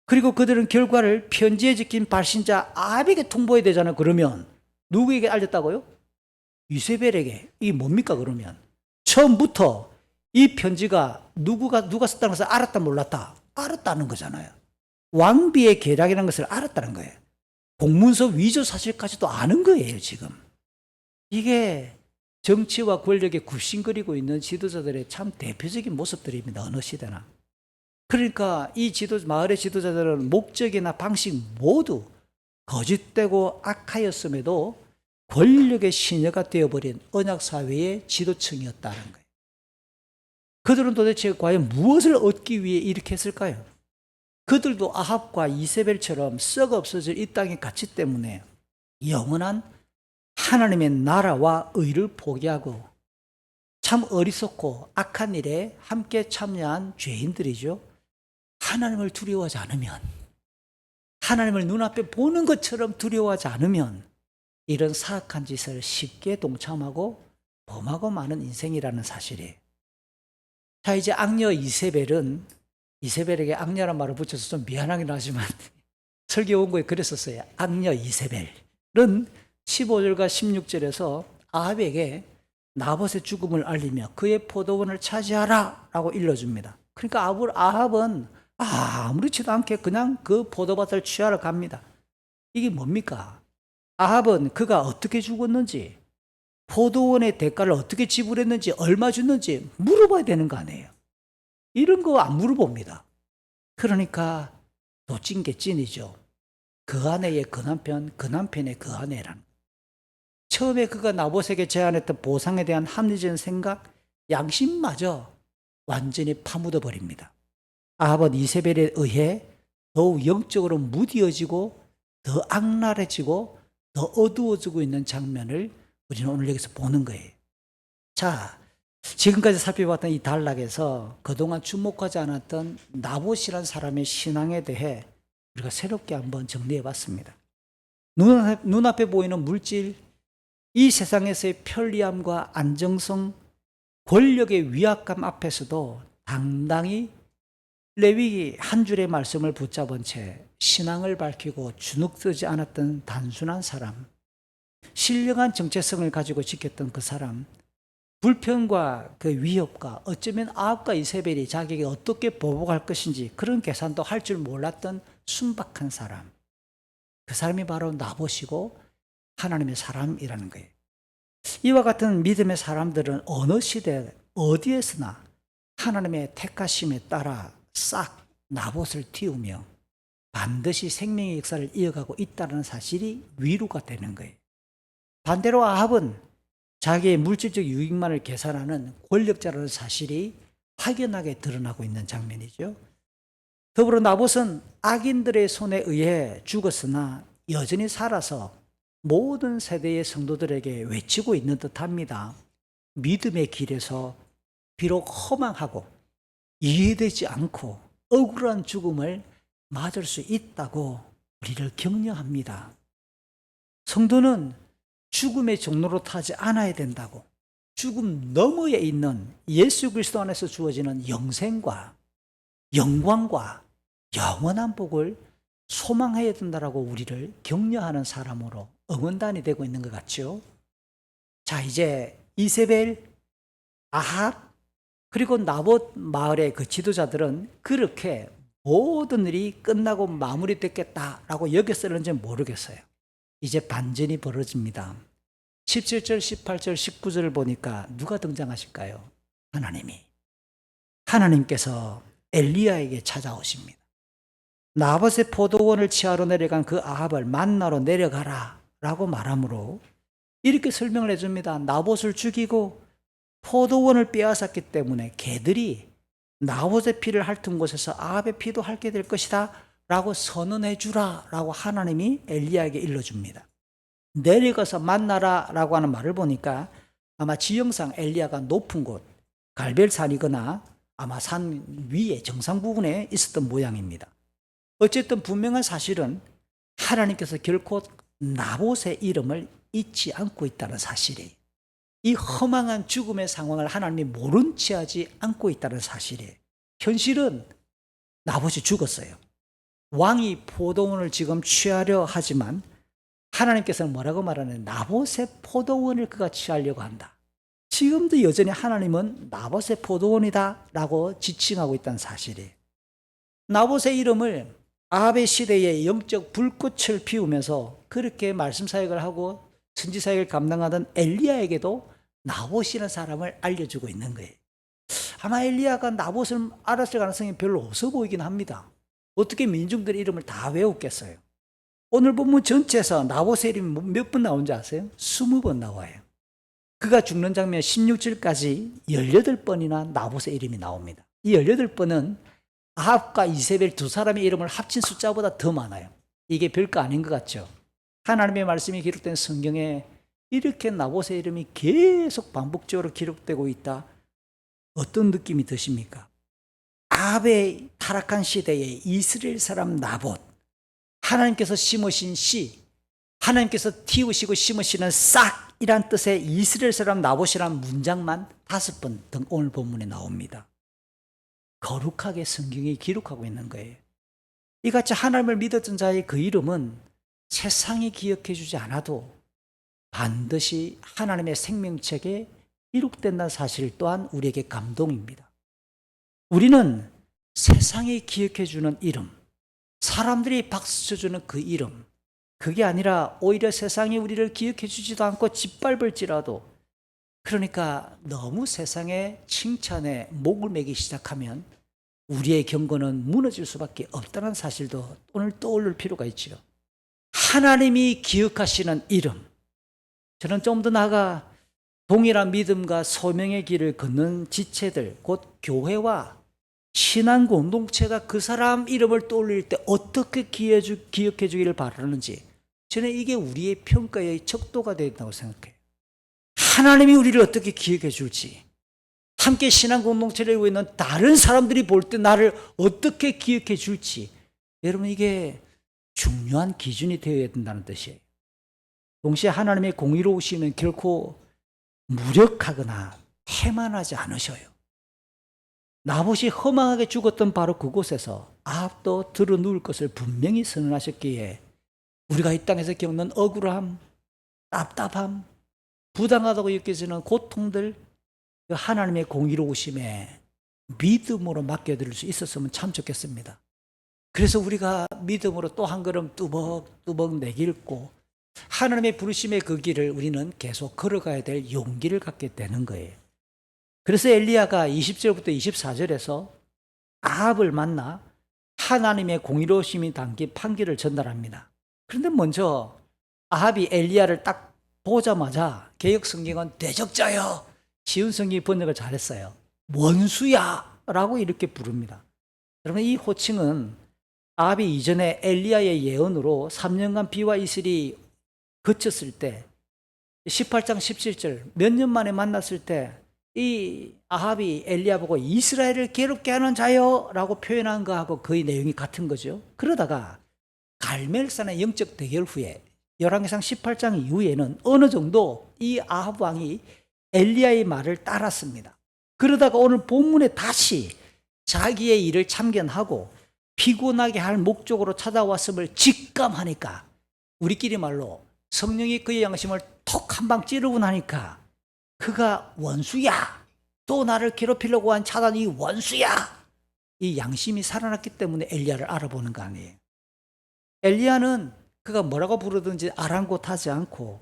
그리고 그들은 결과를 편지에 적힌 발신자 아합에게 통보해야 되잖아요. 그러면 누구에게 알렸다고요? 이세벨에게. 이게 뭡니까 그러면? 처음부터 이 편지가 누가 썼다는 것을 알았다 몰랐다? 알았다는 거잖아요. 왕비의 계략이라는 것을 알았다는 거예요. 공문서 위조 사실까지도 아는 거예요 지금. 이게 정치와 권력에 굽신거리고 있는 지도자들의 참 대표적인 모습들입니다. 어느 시대나. 그러니까 이 마을의 지도자들은 목적이나 방식 모두 거짓되고 악하였음에도 권력의 시녀가 되어버린 언약사회의 지도층이었다는 거예요. 그들은 도대체 과연 무엇을 얻기 위해 이렇게 했을까요? 그들도 아합과 이세벨처럼 썩어 없어질 이 땅의 가치 때문에 영원한 하나님의 나라와 의를 포기하고 참 어리석고 악한 일에 함께 참여한 죄인들이죠. 하나님을 두려워하지 않으면, 하나님을 눈앞에 보는 것처럼 두려워하지 않으면 이런 사악한 짓을 쉽게 동참하고 범하고 마는 인생이라는 사실이에요. 자, 이제 악녀 이세벨에게 악녀란 말을 붙여서 좀 미안하긴 하지만 설교 원고에 그랬었어요. 악녀 이세벨은 15절과 16절에서 아합에게 나봇의 죽음을 알리며 그의 포도원을 차지하라 라고 일러줍니다. 그러니까 아합은 아무렇지도 않게 그냥 그 포도밭을 취하러 갑니다. 이게 뭡니까? 아합은 그가 어떻게 죽었는지, 포도원의 대가를 어떻게 지불했는지, 얼마 줬는지 물어봐야 되는 거 아니에요. 이런 거 안 물어봅니다. 그러니까 도찐 게 찐이죠. 그 아내의 그 남편, 그 남편의 그 아내라는. 처음에 그가 나봇에게 제안했던 보상에 대한 합리적인 생각, 양심마저 완전히 파묻어 버립니다. 아합은 이세벨에 의해 더욱 영적으로 무디어지고 더 악랄해지고 더 어두워지고 있는 장면을 우리는 오늘 여기서 보는 거예요. 자, 지금까지 살펴봤던 이 단락에서 그동안 주목하지 않았던 나봇이라는 사람의 신앙에 대해 우리가 새롭게 한번 정리해 봤습니다. 눈앞에 보이는 물질, 이 세상에서의 편리함과 안정성, 권력의 위압감 앞에서도 당당히 레위기 한 줄의 말씀을 붙잡은 채 신앙을 밝히고 주눅들지 않았던 단순한 사람, 신령한 정체성을 가지고 지켰던 그 사람, 불평과 그 위협과 어쩌면 아합과 이세벨이 자기에게 어떻게 보복할 것인지 그런 계산도 할 줄 몰랐던 순박한 사람, 그 사람이 바로 나봇이고 하나님의 사람이라는 거예요. 이와 같은 믿음의 사람들은 어느 시대 어디에서나 하나님의 택하심에 따라 싹 나봇을 틔우며 반드시 생명의 역사를 이어가고 있다는 사실이 위로가 되는 거예요. 반대로 아합은 자기의 물질적 유익만을 계산하는 권력자라는 사실이 확연하게 드러나고 있는 장면이죠. 더불어 나봇은 악인들의 손에 의해 죽었으나 여전히 살아서 모든 세대의 성도들에게 외치고 있는 듯합니다. 믿음의 길에서 비록 허망하고 이해되지 않고 억울한 죽음을 맞을 수 있다고 우리를 격려합니다. 성도는 죽음의 종로로 타지 않아야 된다고, 죽음 너머에 있는 예수 그리스도 안에서 주어지는 영생과 영광과 영원한 복을 소망해야 된다라고 우리를 격려하는 사람으로 응원단이 되고 있는 것 같죠. 자, 이제 이세벨, 아합, 그리고 나봇 마을의 그 지도자들은 그렇게 모든 일이 끝나고 마무리됐겠다라고 여겼을는지 모르겠어요. 이제 반전이 벌어집니다. 17절, 18절, 19절을 보니까 누가 등장하실까요? 하나님께서 엘리야에게 찾아오십니다. 나봇의 포도원을 치하러 내려간 그 아합을 만나러 내려가라 라고 말하므로 이렇게 설명을 해줍니다. 나봇을 죽이고 포도원을 빼앗았기 때문에 개들이 나봇의 피를 핥은 곳에서 아합의 피도 핥게 될 것이다 라고 선언해 주라 라고 하나님이 엘리야에게 일러줍니다. 내려가서 만나라 라고 하는 말을 보니까 아마 지형상 엘리야가 높은 곳, 갈벨산이거나 아마 산 위에 정상 부분에 있었던 모양입니다. 어쨌든 분명한 사실은 하나님께서 결코 나봇의 이름을 잊지 않고 있다는 사실이에요. 이 허망한 죽음의 상황을 하나님이 모른 채 하지 않고 있다는 사실이에요. 현실은 나봇이 죽었어요. 왕이 포도원을 지금 취하려 하지만 하나님께서는 뭐라고 말하는 나봇의 포도원을 그가 취하려고 한다. 지금도 여전히 하나님은 나봇의 포도원이다 라고 지칭하고 있다는 사실이에요. 나봇의 이름을 아합의 시대에 영적 불꽃을 피우면서 그렇게 말씀 사역을 하고 선지 사역을 감당하던 엘리야에게도 나봇이라는 사람을 알려주고 있는 거예요. 아마 엘리야가 나봇을 알았을 가능성이 별로 없어 보이긴 합니다. 어떻게 민중들의 이름을 다 외웠겠어요? 오늘 본문 전체에서 나봇의 이름이 몇 번 나온지 아세요? 20번 나와요. 그가 죽는 장면 16절까지 18번이나 나봇의 이름이 나옵니다. 이 18번은 아합과 이세벨 두 사람의 이름을 합친 숫자보다 더 많아요. 이게 별거 아닌 것 같죠? 하나님의 말씀이 기록된 성경에 이렇게 나봇의 이름이 계속 반복적으로 기록되고 있다. 어떤 느낌이 드십니까? 아합의 타락한 시대에 이스라엘 사람 나봇, 하나님께서 심으신 씨, 하나님께서 틔우시고 심으시는 싹이란 뜻의 이스라엘 사람 나봇이란 문장만 5번 등 오늘 본문에 나옵니다. 거룩하게 성경이 기록하고 있는 거예요. 이같이 하나님을 믿었던 자의 그 이름은 세상이 기억해 주지 않아도 반드시 하나님의 생명책에 기록된다는 사실 또한 우리에게 감동입니다. 우리는 세상이 기억해 주는 이름, 사람들이 박수 쳐주는 그 이름, 그게 아니라 오히려 세상이 우리를 기억해 주지도 않고 짓밟을지라도, 그러니까 너무 세상의 칭찬에 목을 매기 시작하면 우리의 경건은 무너질 수밖에 없다는 사실도 오늘 떠올릴 필요가 있죠. 하나님이 기억하시는 이름, 저는 좀 더 나아가 동일한 믿음과 소명의 길을 걷는 지체들, 곧 교회와 신앙 공동체가 그 사람 이름을 떠올릴 때 어떻게 기억해 주기를 바라는지, 저는 이게 우리의 평가의 척도가 된다고 생각해요. 하나님이 우리를 어떻게 기억해 줄지, 함께 신앙 공동체를 이루고 있는 다른 사람들이 볼 때 나를 어떻게 기억해 줄지, 여러분 이게 중요한 기준이 되어야 된다는 뜻이에요. 동시에 하나님의 공의로우심은 결코 무력하거나 태만하지 않으셔요. 나봇이 허망하게 죽었던 바로 그곳에서 아합도 들어 누울 것을 분명히 선언하셨기에 우리가 이 땅에서 겪는 억울함, 답답함, 부당하다고 느껴지는 고통들, 하나님의 공의로우심에 믿음으로 맡겨드릴 수 있었으면 참 좋겠습니다. 그래서 우리가 믿음으로 또 한 걸음 뚜벅뚜벅 내딛고 하나님의 부르심의 그 길을 우리는 계속 걸어가야 될 용기를 갖게 되는 거예요. 그래서 엘리야가 20절부터 24절에서 아합을 만나 하나님의 공의로우심이 담긴 판결을 전달합니다. 그런데 먼저 아합이 엘리야를 딱 보자마자 개역 성경은 대적자여, 쉬운 성경이 번역을 잘했어요. 원수야 라고 이렇게 부릅니다. 여러분 이 호칭은 아합이 이전에 엘리야의 예언으로 3년간 비와 이슬이 그쳤을 때 18장 17절 몇 년 만에 만났을 때 이 아합이 엘리야 보고 이스라엘을 괴롭게 하는 자여 라고 표현한 거하고 거의 내용이 같은 거죠. 그러다가 갈멜산의 영적 대결 후에 열왕기상 18장 이후에는 어느 정도 이 아합 왕이 엘리야의 말을 따랐습니다. 그러다가 오늘 본문에 다시 자기의 일을 참견하고 피곤하게 할 목적으로 찾아왔음을 직감하니까, 우리끼리 말로 성령이 그의 양심을 톡 한 방 찌르고 나니까 그가 원수야, 또 나를 괴롭히려고 한 차단이 원수야, 이 양심이 살아났기 때문에 엘리야를 알아보는 거 아니에요. 엘리야는 그가 뭐라고 부르든지 아랑곳하지 않고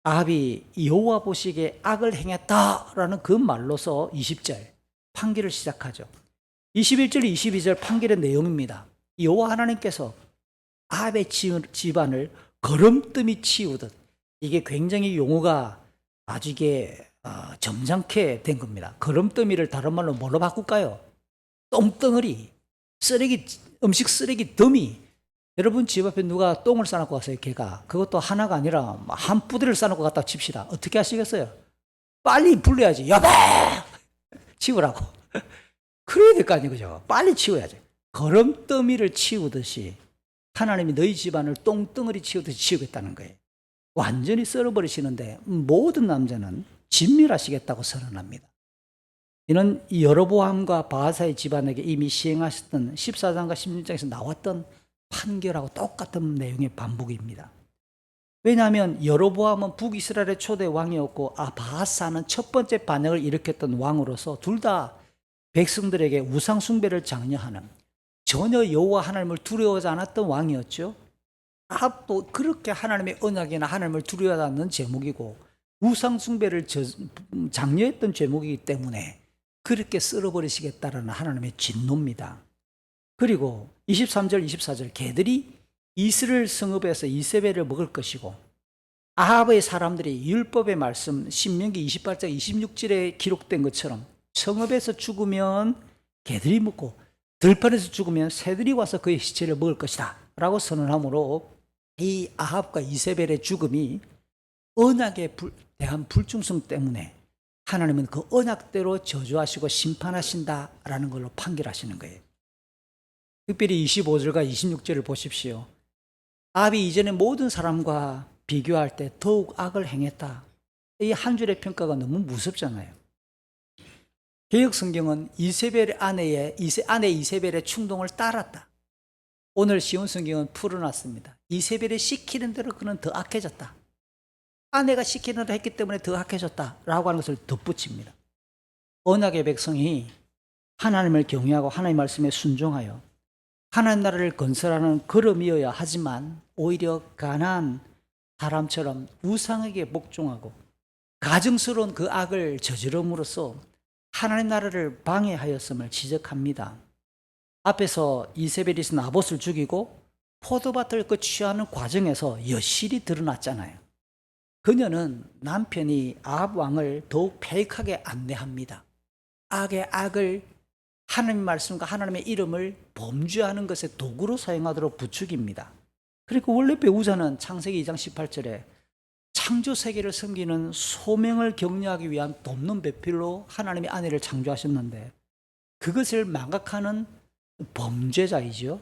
아합이 여호와 보시기에 악을 행했다라는 그 말로서 20절 판결을 시작하죠. 21절 22절 판결의 내용입니다. 여호와 하나님께서 아합의 집안을 거름뜸이 치우듯, 이게 굉장히 용어가 아주 이게 점잖게 된 겁니다. 거름더미를 다른 말로 뭘로 바꿀까요? 똥덩어리, 쓰레기, 음식 쓰레기 더미. 여러분 집 앞에 누가 똥을 싸놓고 갔어요, 개가. 그것도 하나가 아니라 한 부대를 싸놓고 갔다 칩시다. 어떻게 하시겠어요? 빨리 불러야지. 여보! 치우라고. 그래야 될 거 아니에요. 그죠? 빨리 치워야지. 거름더미를 치우듯이 하나님이 너희 집안을 똥덩어리 치우듯이 치우겠다는 거예요. 완전히 썰어버리시는데 모든 남자는 진멸하시겠다고 선언합니다. 이는 여로보암과 바하사의 집안에게 이미 시행하셨던 14장과 16장에서 나왔던 판결하고 똑같은 내용의 반복입니다. 왜냐하면 여로보암은 북이스라엘의 초대 왕이었고 바하사는 첫 번째 반역을 일으켰던 왕으로서 둘 다 백성들에게 우상 숭배를 장려하는, 전혀 여호와 하나님을 두려워하지 않았던 왕이었죠. 아합도 그렇게 하나님의 언약이나 하나님을 두려워하지 않는 제목이고 우상 숭배를 장려했던 제목이기 때문에 그렇게 쓸어버리시겠다라는 하나님의 진노입니다. 그리고 23절 24절 개들이 이스라엘 성읍에서 이세벨을 먹을 것이고 아합의 사람들이 율법의 말씀 신명기 28장 26절에 기록된 것처럼 성읍에서 죽으면 개들이 먹고 들판에서 죽으면 새들이 와서 그의 시체를 먹을 것이다 라고 선언하므로 이 아합과 이세벨의 죽음이 언약에 대한 불충성 때문에 하나님은 그 언약대로 저주하시고 심판하신다라는 걸로 판결하시는 거예요. 특별히 25절과 26절을 보십시오. 아합이 이전의 모든 사람과 비교할 때 더욱 악을 행했다. 이 한 줄의 평가가 너무 무섭잖아요. 개역 성경은 이세벨 아내 이세벨의 충동을 따랐다. 오늘 시온 성경은 풀어놨습니다. 이세벨이 시키는 대로 그는 더 악해졌다. 아내가 시키는 대로 했기 때문에 더 악해졌다라고 하는 것을 덧붙입니다. 언약의 백성이 하나님을 경외하고 하나님의 말씀에 순종하여 하나님 나라를 건설하는 걸음이어야 하지만 오히려 가난한 사람처럼 우상에게 복종하고 가증스러운 그 악을 저지름으로써 하나님 나라를 방해하였음을 지적합니다. 앞에서 이세벨이 나봇을 죽이고 포도밭을 취하는 과정에서 여실히 드러났잖아요. 그녀는 남편이 아합 왕을 더욱 패역하게 안내합니다. 악의 악을 하나님의 말씀과 하나님의 이름을 범죄하는 것의 도구로 사용하도록 부추깁니다. 그리고 원래 배우자는 창세기 2장 18절에 창조 세계를 섬기는 소명을 격려하기 위한 돕는 배필로 하나님의 아내를 창조하셨는데 그것을 망각하는 범죄자이죠.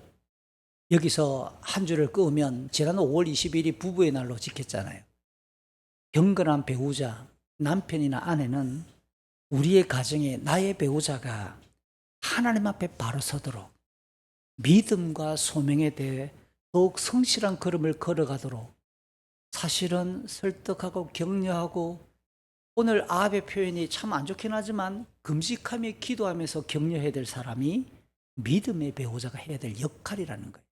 여기서 한 줄을 끄면 지난 5월 20일이 부부의 날로 지켰잖아요. 경건한 배우자, 남편이나 아내는 우리의 가정에 나의 배우자가 하나님 앞에 바로 서도록 믿음과 소명에 대해 더욱 성실한 걸음을 걸어가도록 사실은 설득하고 격려하고 오늘 아합의 표현이 참 안 좋긴 하지만 금식하며 기도하면서 격려해야 될 사람이 믿음의 배우자가 해야 될 역할이라는 거예요.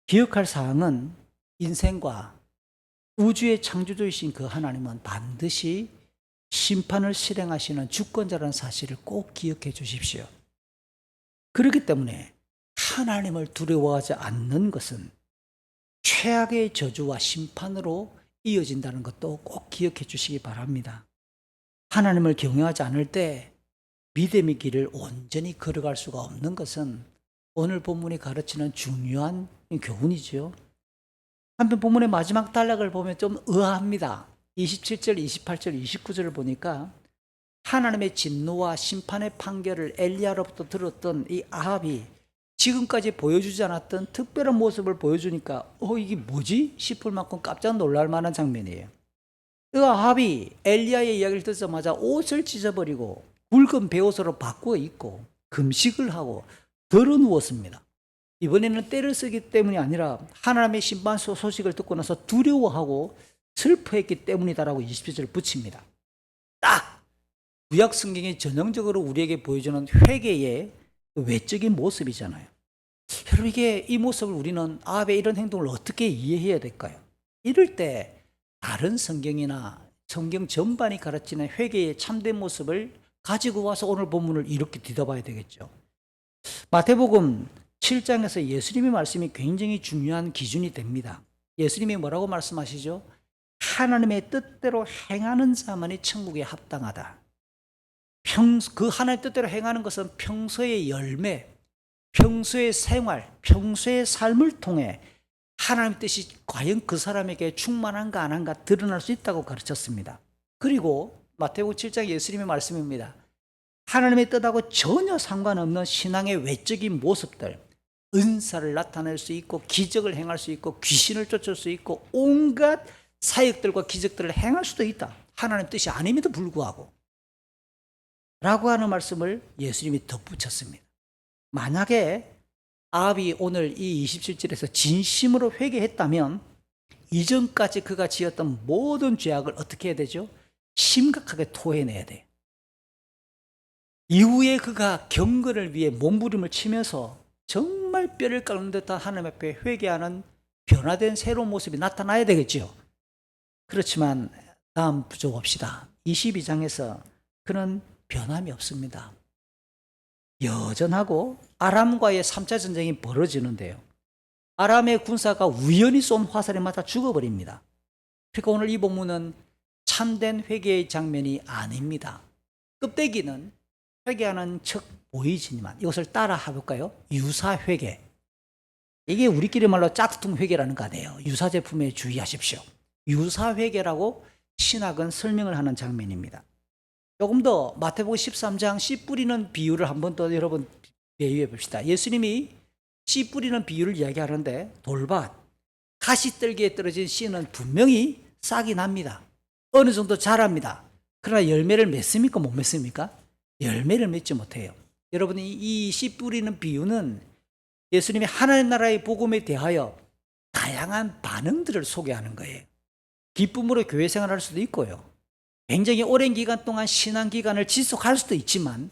기억할 사항은 인생과 우주의 창조주이신 그 하나님은 반드시 심판을 실행하시는 주권자라는 사실을 꼭 기억해 주십시오. 그렇기 때문에 하나님을 두려워하지 않는 것은 최악의 저주와 심판으로 이어진다는 것도 꼭 기억해 주시기 바랍니다. 하나님을 경외하지 않을 때 믿음의 길을 온전히 걸어갈 수가 없는 것은 오늘 본문이 가르치는 중요한 교훈이죠. 한편 본문의 마지막 단락을 보면 좀 의아합니다. 27절, 28절, 29절을 보니까 하나님의 진노와 심판의 판결을 엘리야로부터 들었던 이 아합이 지금까지 보여주지 않았던 특별한 모습을 보여주니까 이게 뭐지? 싶을 만큼 깜짝 놀랄 만한 장면이에요. 그 아합이 엘리야의 이야기를 듣자마자 옷을 찢어버리고 굵은 베옷으로 바꾸어 입고 금식을 하고 덜어 누웠습니다. 이번에는 때를 쓰기 때문이 아니라 하나님의 심판 소식을 듣고 나서 두려워하고 슬퍼했기 때문이다라고 27절을 붙입니다. 딱 구약 성경이 전형적으로 우리에게 보여주는 회개의 외적인 모습이잖아요. 여러분 이 모습을 우리는 아합의 이런 행동을 어떻게 이해해야 될까요? 이럴 때 다른 성경이나 성경 전반이 가르치는 회개의 참된 모습을 가지고 와서 오늘 본문을 이렇게 뒤져봐야 되겠죠. 마태복음 7장에서 예수님의 말씀이 굉장히 중요한 기준이 됩니다. 예수님이 뭐라고 말씀하시죠? 하나님의 뜻대로 행하는 자만이 천국에 합당하다. 그 하나님의 뜻대로 행하는 것은 평소의 열매, 평소의 생활, 평소의 삶을 통해 하나님의 뜻이 과연 그 사람에게 충만한가 안 한가 드러날 수 있다고 가르쳤습니다. 그리고 마태복음 7장 예수님의 말씀입니다. 하나님의 뜻하고 전혀 상관없는 신앙의 외적인 모습들, 은사를 나타낼 수 있고 기적을 행할 수 있고 귀신을 쫓을 수 있고 온갖 사역들과 기적들을 행할 수도 있다. 하나님 뜻이 아님에도 불구하고 라고 하는 말씀을 예수님이 덧붙였습니다. 만약에 아합이 오늘 이 27절에서 진심으로 회개했다면 이전까지 그가 지었던 모든 죄악을 어떻게 해야 되죠? 심각하게 토해내야 돼요. 이후에 그가 경건을 위해 몸부림을 치면서 정말 뼈를 깎는 듯한 하나님 앞에 회개하는 변화된 새로운 모습이 나타나야 되겠죠. 그렇지만 다음 부조 봅시다. 22장에서 그는 변함이 없습니다. 여전하고 아람과의 3차 전쟁이 벌어지는데요. 아람의 군사가 우연히 쏜 화살에 맞아 죽어버립니다. 그러니까 오늘 이 본문은 참된 회개의 장면이 아닙니다. 껍데기는 회개하는 척 보이지만 이것을 따라 해볼까요? 유사회개. 이게 우리끼리 말로 짝퉁 회개라는 거 아니에요. 유사 제품에 주의하십시오. 유사회개라고 신학은 설명을 하는 장면입니다. 조금 더 마태복음 13장 씨 뿌리는 비유를 한번 더 여러분 비유해 봅시다. 예수님이 씨 뿌리는 비유를 이야기하는데 돌밭, 가시떨기에 떨어진 씨는 분명히 싹이 납니다. 어느 정도 자랍니다. 그러나 열매를 맺습니까? 못 맺습니까? 열매를 맺지 못해요. 여러분이 이 씨 뿌리는 비유는 예수님이 하나님 나라의 복음에 대하여 다양한 반응들을 소개하는 거예요. 기쁨으로 교회 생활할 수도 있고요. 굉장히 오랜 기간 동안 신앙 기간을 지속할 수도 있지만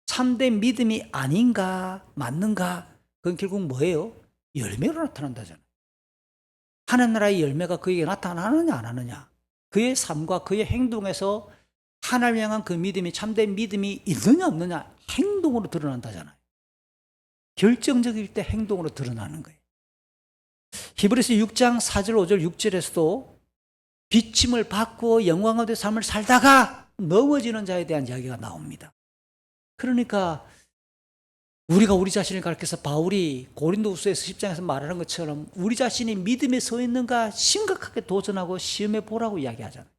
참된 믿음이 아닌가 맞는가 그건 결국 뭐예요? 열매로 나타난다잖아요. 하나님 나라의 열매가 그에게 나타나느냐 안 하느냐, 그의 삶과 그의 행동에서 하나님을 향한 그 믿음이 참된 믿음이 있느냐 없느냐 행동으로 드러난다잖아요. 결정적일 때 행동으로 드러나는 거예요. 히브리서 6장 4절 5절 6절에서도 비침을 받고 영광 가운데 삶을 살다가 넘어지는 자에 대한 이야기가 나옵니다. 그러니까 우리가 우리 자신을 가르쳐서 바울이 고린도후서에서 10장에서 말하는 것처럼 우리 자신이 믿음에 서 있는가 심각하게 도전하고 시험해 보라고 이야기하잖아요.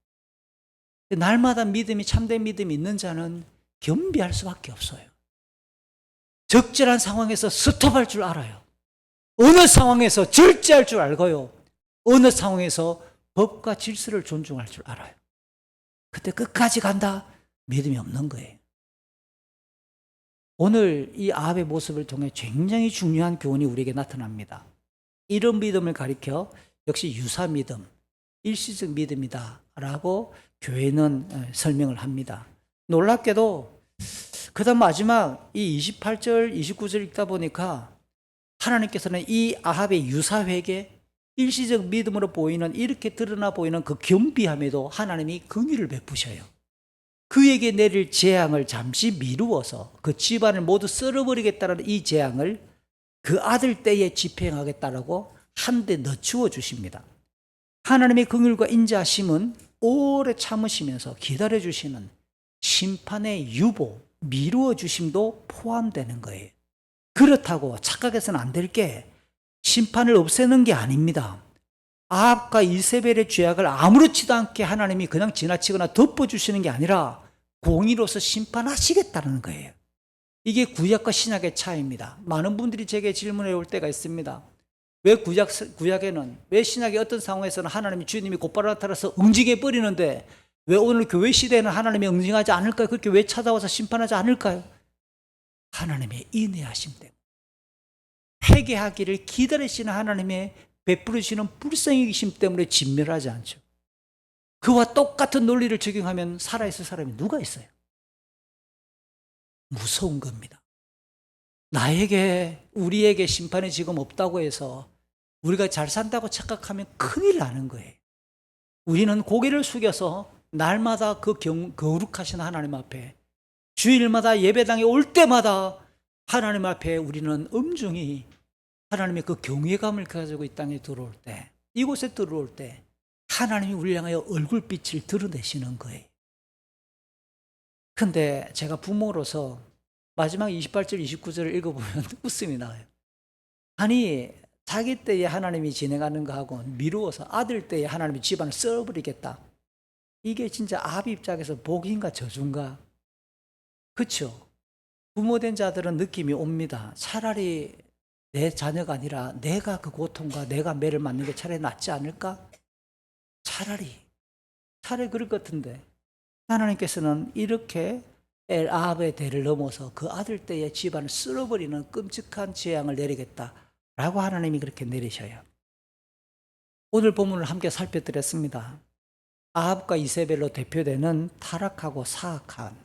날마다 믿음이 참된 믿음이 있는 자는 겸비할 수밖에 없어요. 적절한 상황에서 스톱할 줄 알아요. 어느 상황에서 절제할 줄 알고요. 어느 상황에서 법과 질서를 존중할 줄 알아요. 그때 끝까지 간다? 믿음이 없는 거예요. 오늘 이 아합의 모습을 통해 굉장히 중요한 교훈이 우리에게 나타납니다. 이런 믿음을 가리켜 역시 유사 믿음, 일시적 믿음이다 라고 교회는 설명을 합니다. 놀랍게도 그 다음 마지막 이 28절 29절 읽다 보니까 하나님께서는 이 아합의 유사회개, 일시적 믿음으로 보이는 이렇게 드러나 보이는 그 겸비함에도 하나님이 긍휼을 베푸셔요. 그에게 내릴 재앙을 잠시 미루어서 그 집안을 모두 썰어버리겠다는 이 재앙을 그 아들 때에 집행하겠다라고 한데 늦추어 주십니다. 하나님의 긍휼과 인자하심은 오래 참으시면서 기다려 주시는 심판의 유보, 미루어 주심도 포함되는 거예요. 그렇다고 착각해서는 안 될 게 심판을 없애는 게 아닙니다. 아합과 이세벨의 죄악을 아무렇지도 않게 하나님이 그냥 지나치거나 덮어주시는 게 아니라 공의로서 심판하시겠다는 거예요. 이게 구약과 신약의 차이입니다. 많은 분들이 제게 질문해 올 때가 있습니다. 왜 구약에는, 왜 신약의 어떤 상황에서는 하나님이 주님이 곧바로 나타나서 응징해 버리는데 왜 오늘 교회 시대에는 하나님이 응징하지 않을까요? 그렇게 왜 찾아와서 심판하지 않을까요? 하나님의 인내하심 때문에. 회개하기를 기다리시는 하나님의 베풀으시는 불쌍히 계심 때문에 진멸하지 않죠. 그와 똑같은 논리를 적용하면 살아있을 사람이 누가 있어요? 무서운 겁니다. 나에게, 우리에게 심판이 지금 없다고 해서 우리가 잘 산다고 착각하면 큰일 나는 거예요. 우리는 고개를 숙여서 날마다 그 거룩하신 하나님 앞에 주일마다 예배당에 올 때마다 하나님 앞에 우리는 엄중히 하나님의 그 경외감을 가지고 이 땅에 들어올 때, 이곳에 들어올 때 하나님이 우리를 향하여 얼굴빛을 드러내시는 거예요. 근데 제가 부모로서 마지막 28절 29절을 읽어보면 웃음이 나와요. 아니 자기 때에 하나님이 진행하는 거하고 미루어서 아들 때에 하나님이 집안을 썰어버리겠다. 이게 진짜 아합 입장에서 복인가 저주인가? 그렇죠? 부모된 자들은 느낌이 옵니다. 차라리 내 자녀가 아니라 내가 그 고통과 내가 매를 맞는 게 차라리 낫지 않을까? 차라리 그럴 것 같은데 하나님께서는 이렇게 아합의 대를 넘어서 그 아들 때의 집안을 쓸어버리는 끔찍한 재앙을 내리겠다라고 하나님이 그렇게 내리셔요. 오늘 본문을 함께 살펴드렸습니다. 아합과 이세벨로 대표되는 타락하고 사악한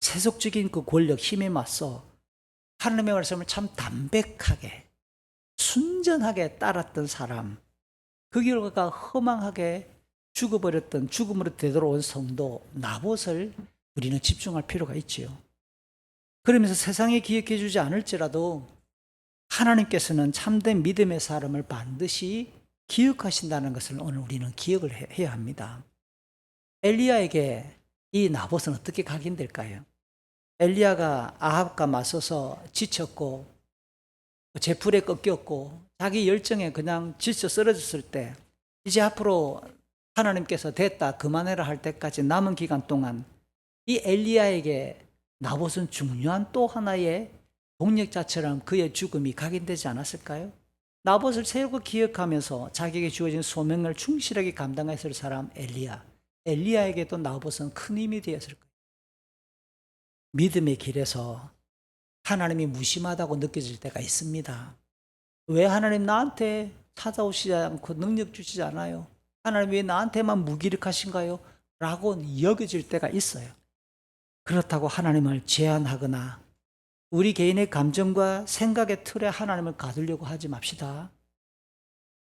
세속적인 그 권력 힘에 맞서 하나님의 말씀을 참 담백하게 순전하게 따랐던 사람, 그 결과가 허망하게 죽어버렸던 죽음으로 되돌아온 성도 나봇을 우리는 집중할 필요가 있지요. 그러면서 세상에 기억해 주지 않을지라도 하나님께서는 참된 믿음의 사람을 반드시 기억하신다는 것을 오늘 우리는 기억을 해야 합니다. 엘리야에게 이 나봇은 어떻게 각인될까요? 엘리야가 아합과 맞서서 지쳤고 제풀에 꺾였고 자기 열정에 그냥 지쳐 쓰러졌을 때 이제 앞으로 하나님께서 됐다 그만해라 할 때까지 남은 기간 동안 이 엘리야에게 나봇은 중요한 또 하나의 동력자처럼 그의 죽음이 각인되지 않았을까요? 나봇을 새롭게 기억하면서 자기에게 주어진 소명을 충실하게 감당했을 사람 엘리야에게도 나봇은 큰 힘이 되었을 거예요. 믿음의 길에서 하나님이 무심하다고 느껴질 때가 있습니다. 왜 하나님 나한테 찾아오시지 않고 능력 주시지 않아요? 하나님 왜 나한테만 무기력하신가요? 라고 여겨질 때가 있어요. 그렇다고 하나님을 제한하거나 우리 개인의 감정과 생각의 틀에 하나님을 가두려고 하지 맙시다.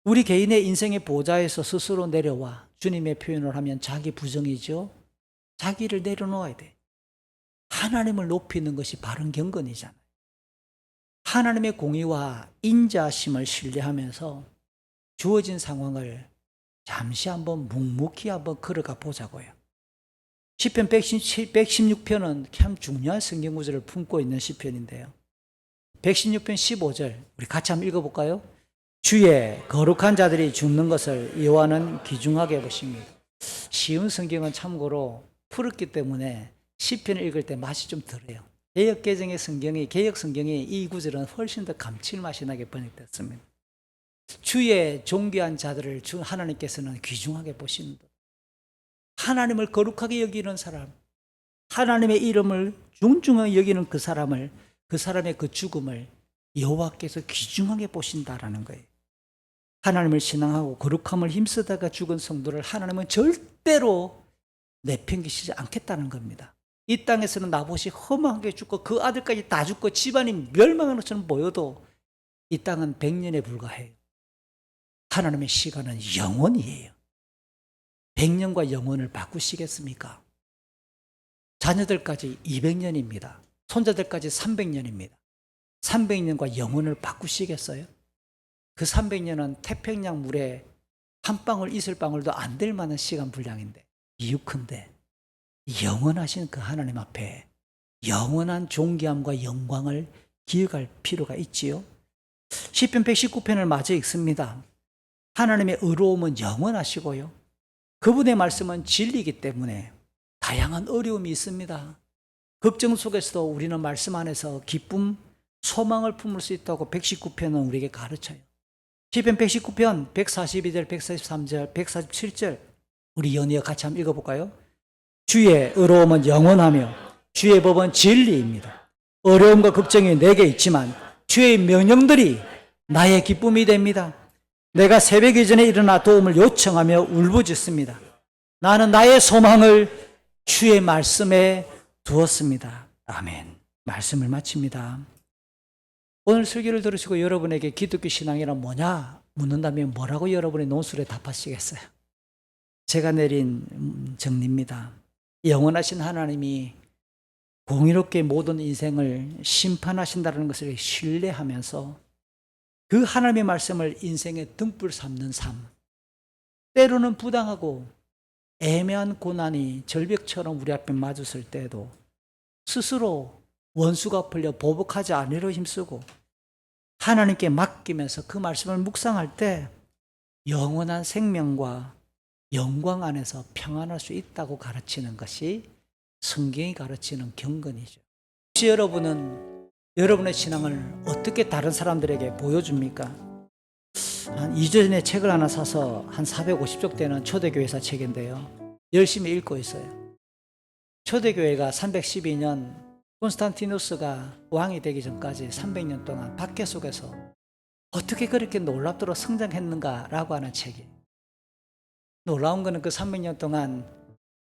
우리 개인의 인생의 보좌에서 스스로 내려와 주님의 표현을 하면 자기 부정이죠. 자기를 내려놓아야 돼. 하나님을 높이는 것이 바른 경건이잖아요. 하나님의 공의와 인자심을 신뢰하면서 주어진 상황을 잠시 한번 묵묵히 한번 걸어가 보자고요. 시편 116편은 참 중요한 성경 구절을 품고 있는 시편인데요. 116편 15절 우리 같이 한번 읽어볼까요? 주의 거룩한 자들이 죽는 것을 여호와는 귀중하게 보십니다. 쉬운 성경은 참고로 풀었기 때문에 시편을 읽을 때 맛이 좀 덜해요. 개역 성경이 이 구절은 훨씬 더 감칠맛이 나게 번역됐습니다. 주의 존귀한 자들을 주 하나님께서는 귀중하게 보십니다. 하나님을 거룩하게 여기는 사람, 하나님의 이름을 중중하게 여기는 그 사람의 그 죽음을 여호와께서 귀중하게 보신다라는 거예요. 하나님을 신앙하고 거룩함을 힘쓰다가 죽은 성도를 하나님은 절대로 내팽개치지 않겠다는 겁니다. 이 땅에서는 나봇이 허망하게 죽고 그 아들까지 다 죽고 집안이 멸망하는 것처럼 보여도 이 땅은 100년에 불과해요. 하나님의 시간은 영원이에요. 100년과 영원을 바꾸시겠습니까? 자녀들까지 200년입니다. 손자들까지 300년입니다. 300년과 영원을 바꾸시겠어요? 그 300년은 태평양 물에 한 방울 있을 방울도 안 될 만한 시간 분량인데 이유컨대 영원하신 그 하나님 앞에 영원한 존귀함과 영광을 기억할 필요가 있지요. 시편 119편을 마저 읽습니다. 하나님의 의로움은 영원하시고요. 그분의 말씀은 진리이기 때문에 다양한 어려움이 있습니다. 걱정 속에서도 우리는 말씀 안에서 기쁨, 소망을 품을 수 있다고 119편은 우리에게 가르쳐요. 시편 119편 142절, 143절, 147절 우리 연이어 같이 한번 읽어볼까요? 주의 의로움은 영원하며 주의 법은 진리입니다. 어려움과 걱정이 내게 있지만 주의 명령들이 나의 기쁨이 됩니다. 내가 새벽 이전에 일어나 도움을 요청하며 울부짖습니다. 나는 나의 소망을 주의 말씀에 두었습니다. 아멘. 말씀을 마칩니다. 오늘 설교를 들으시고 여러분에게 기독교 신앙이란 뭐냐 묻는다면 뭐라고 여러분의 논술에 답하시겠어요? 제가 내린 정리입니다. 영원하신 하나님이 공의롭게 모든 인생을 심판하신다는 것을 신뢰하면서 그 하나님의 말씀을 인생의 등불 삼는 삶, 때로는 부당하고 애매한 고난이 절벽처럼 우리 앞에 맞았을 때에도 스스로 원수가 풀려 보복하지 않으려 힘쓰고 하나님께 맡기면서 그 말씀을 묵상할 때 영원한 생명과 영광 안에서 평안할 수 있다고 가르치는 것이 성경이 가르치는 경건이죠. 혹시 여러분은 여러분의 신앙을 어떻게 다른 사람들에게 보여줍니까? 한 2주 전에 책을 하나 사서 한 450쪽 되는 초대교회사 책인데요. 열심히 읽고 있어요. 초대교회가 312년 콘스탄티누스가 왕이 되기 전까지 300년 동안 박해 속에서 어떻게 그렇게 놀랍도록 성장했는가라고 하는 책이에요. 놀라운 거는 그 300년 동안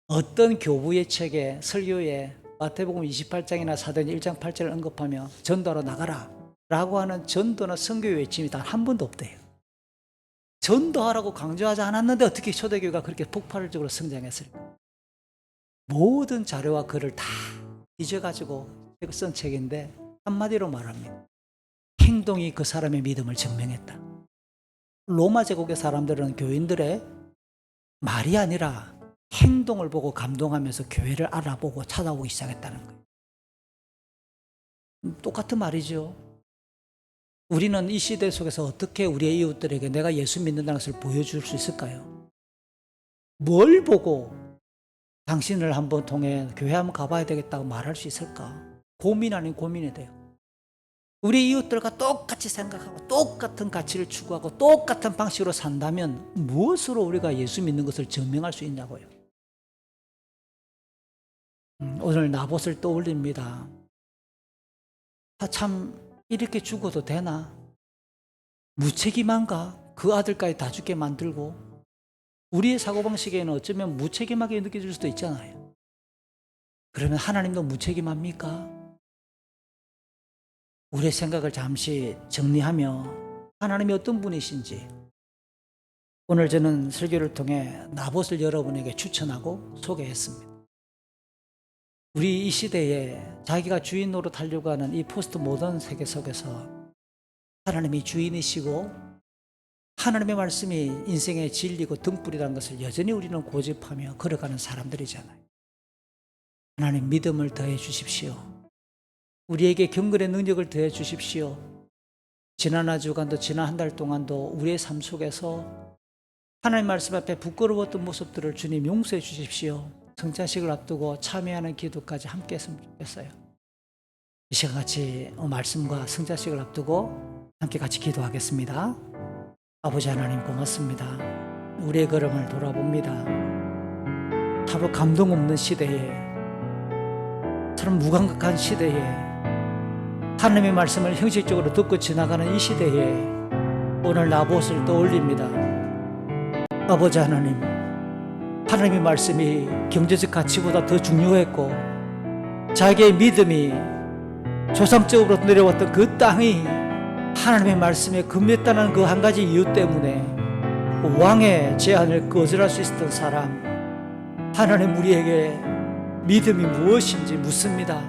어떤 교부의 책에 설교에 마태복음 28장이나 사도행 1장 8절을 언급하며 전도하러 나가라 라고 하는 전도나 선교의 외침이 단 한 번도 없대요. 전도하라고 강조하지 않았는데 어떻게 초대교회가 그렇게 폭발적으로 성장했을까? 모든 자료와 글을 다 뒤져가지고 쓴 책인데 한마디로 말합니다. 행동이 그 사람의 믿음을 증명했다. 로마 제국의 사람들은 교인들의 말이 아니라 행동을 보고 감동하면서 교회를 알아보고 찾아오기 시작했다는 거예요. 똑같은 말이죠. 우리는 이 시대 속에서 어떻게 우리의 이웃들에게 내가 예수 믿는다는 것을 보여줄 수 있을까요? 뭘 보고 당신을 한번 통해 교회 한번 가봐야 되겠다고 말할 수 있을까? 고민 아닌 고민이 돼요. 우리 이웃들과 똑같이 생각하고 똑같은 가치를 추구하고 똑같은 방식으로 산다면 무엇으로 우리가 예수 믿는 것을 증명할 수 있냐고요. 오늘 나봇을 떠올립니다. 참 이렇게 죽어도 되나? 무책임한가? 그 아들까지 다 죽게 만들고 우리의 사고방식에는 어쩌면 무책임하게 느껴질 수도 있잖아요. 그러면 하나님도 무책임합니까? 우리의 생각을 잠시 정리하며 하나님이 어떤 분이신지 오늘 저는 설교를 통해 나봇을 여러분에게 추천하고 소개했습니다. 우리 이 시대에 자기가 주인 노릇하려고 하는 이 포스트 모던 세계 속에서 하나님이 주인이시고 하나님의 말씀이 인생의 진리고 등불이라는 것을 여전히 우리는 고집하며 걸어가는 사람들이잖아요. 하나님 믿음을 더해 주십시오. 우리에게 경건의 능력을 더해 주십시오. 지난 한 주간도 지난 한 달 동안도 우리의 삶 속에서 하나님 말씀 앞에 부끄러웠던 모습들을 주님 용서해 주십시오. 성찬식을 앞두고 참여하는 기도까지 함께 했으면 좋겠어요. 이 시간 같이 말씀과 성찬식을 앞두고 함께 같이 기도하겠습니다. 아버지 하나님 고맙습니다. 우리의 걸음을 돌아봅니다. 바로 감동 없는 시대에 참 무감각한 시대에 하나님의 말씀을 형식적으로 듣고 지나가는 이 시대에 오늘 나봇을 떠올립니다. 아버지 하나님, 하나님의 말씀이 경제적 가치보다 더 중요했고 자기의 믿음이 조상적으로 내려왔던 그 땅이 하나님의 말씀에 금했다는 그 한 가지 이유 때문에 왕의 제안을 거절할 수 있었던 사람, 하나님 우리에게 믿음이 무엇인지 묻습니다.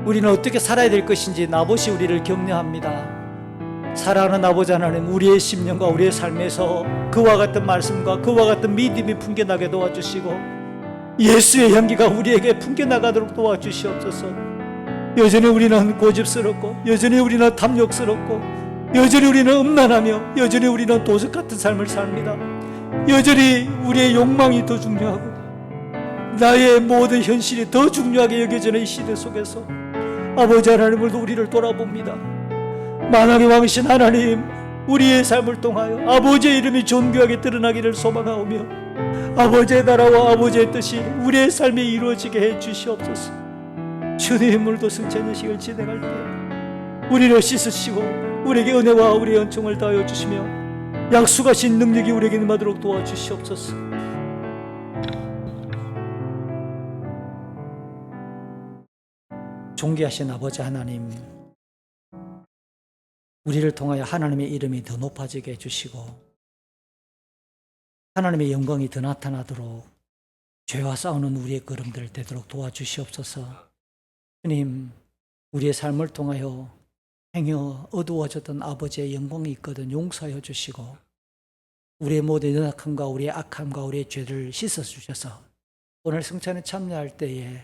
우리는 어떻게 살아야 될 것인지 나봇이 우리를 격려합니다. 사랑하는 아버지 하나님, 우리의 심령과 우리의 삶에서 그와 같은 말씀과 그와 같은 믿음이 풍겨나게 도와주시고 예수의 향기가 우리에게 풍겨나가도록 도와주시옵소서. 여전히 우리는 고집스럽고 여전히 우리는 탐욕스럽고 여전히 우리는 음란하며 여전히 우리는 도적 같은 삶을 삽니다. 여전히 우리의 욕망이 더 중요하고 나의 모든 현실이 더 중요하게 여겨지는 이 시대 속에서 아버지 하나님을 우리를 돌아봅니다. 만왕의 왕이신 하나님, 우리의 삶을 통하여 아버지의 이름이 존귀하게 드러나기를 소망하오며 아버지의 나라와 아버지의 뜻이 우리의 삶에 이루어지게 해 주시옵소서. 주님, 오늘도 성찬예식을 진행할 때 우리를 씻으시고 우리에게 은혜와 우리의 은총을 다하여 주시며 약속하신 능력이 우리에게 임하도록 도와주시옵소서. 존귀하신 아버지 하나님, 우리를 통하여 하나님의 이름이 더 높아지게 해주시고 하나님의 영광이 더 나타나도록 죄와 싸우는 우리의 걸음들 되도록 도와주시옵소서. 주님, 우리의 삶을 통하여 행여 어두워졌던 아버지의 영광이 있거든 용서하여 주시고 우리의 모든 연약함과 우리의 악함과 우리의 죄를 씻어주셔서 오늘 성찬에 참여할 때에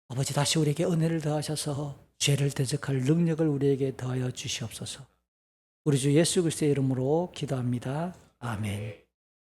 아버지 다시 우리에게 은혜를 더하셔서 죄를 대적할 능력을 우리에게 더하여 주시옵소서. 우리 주 예수 그리스도의 이름으로 기도합니다. 아멘.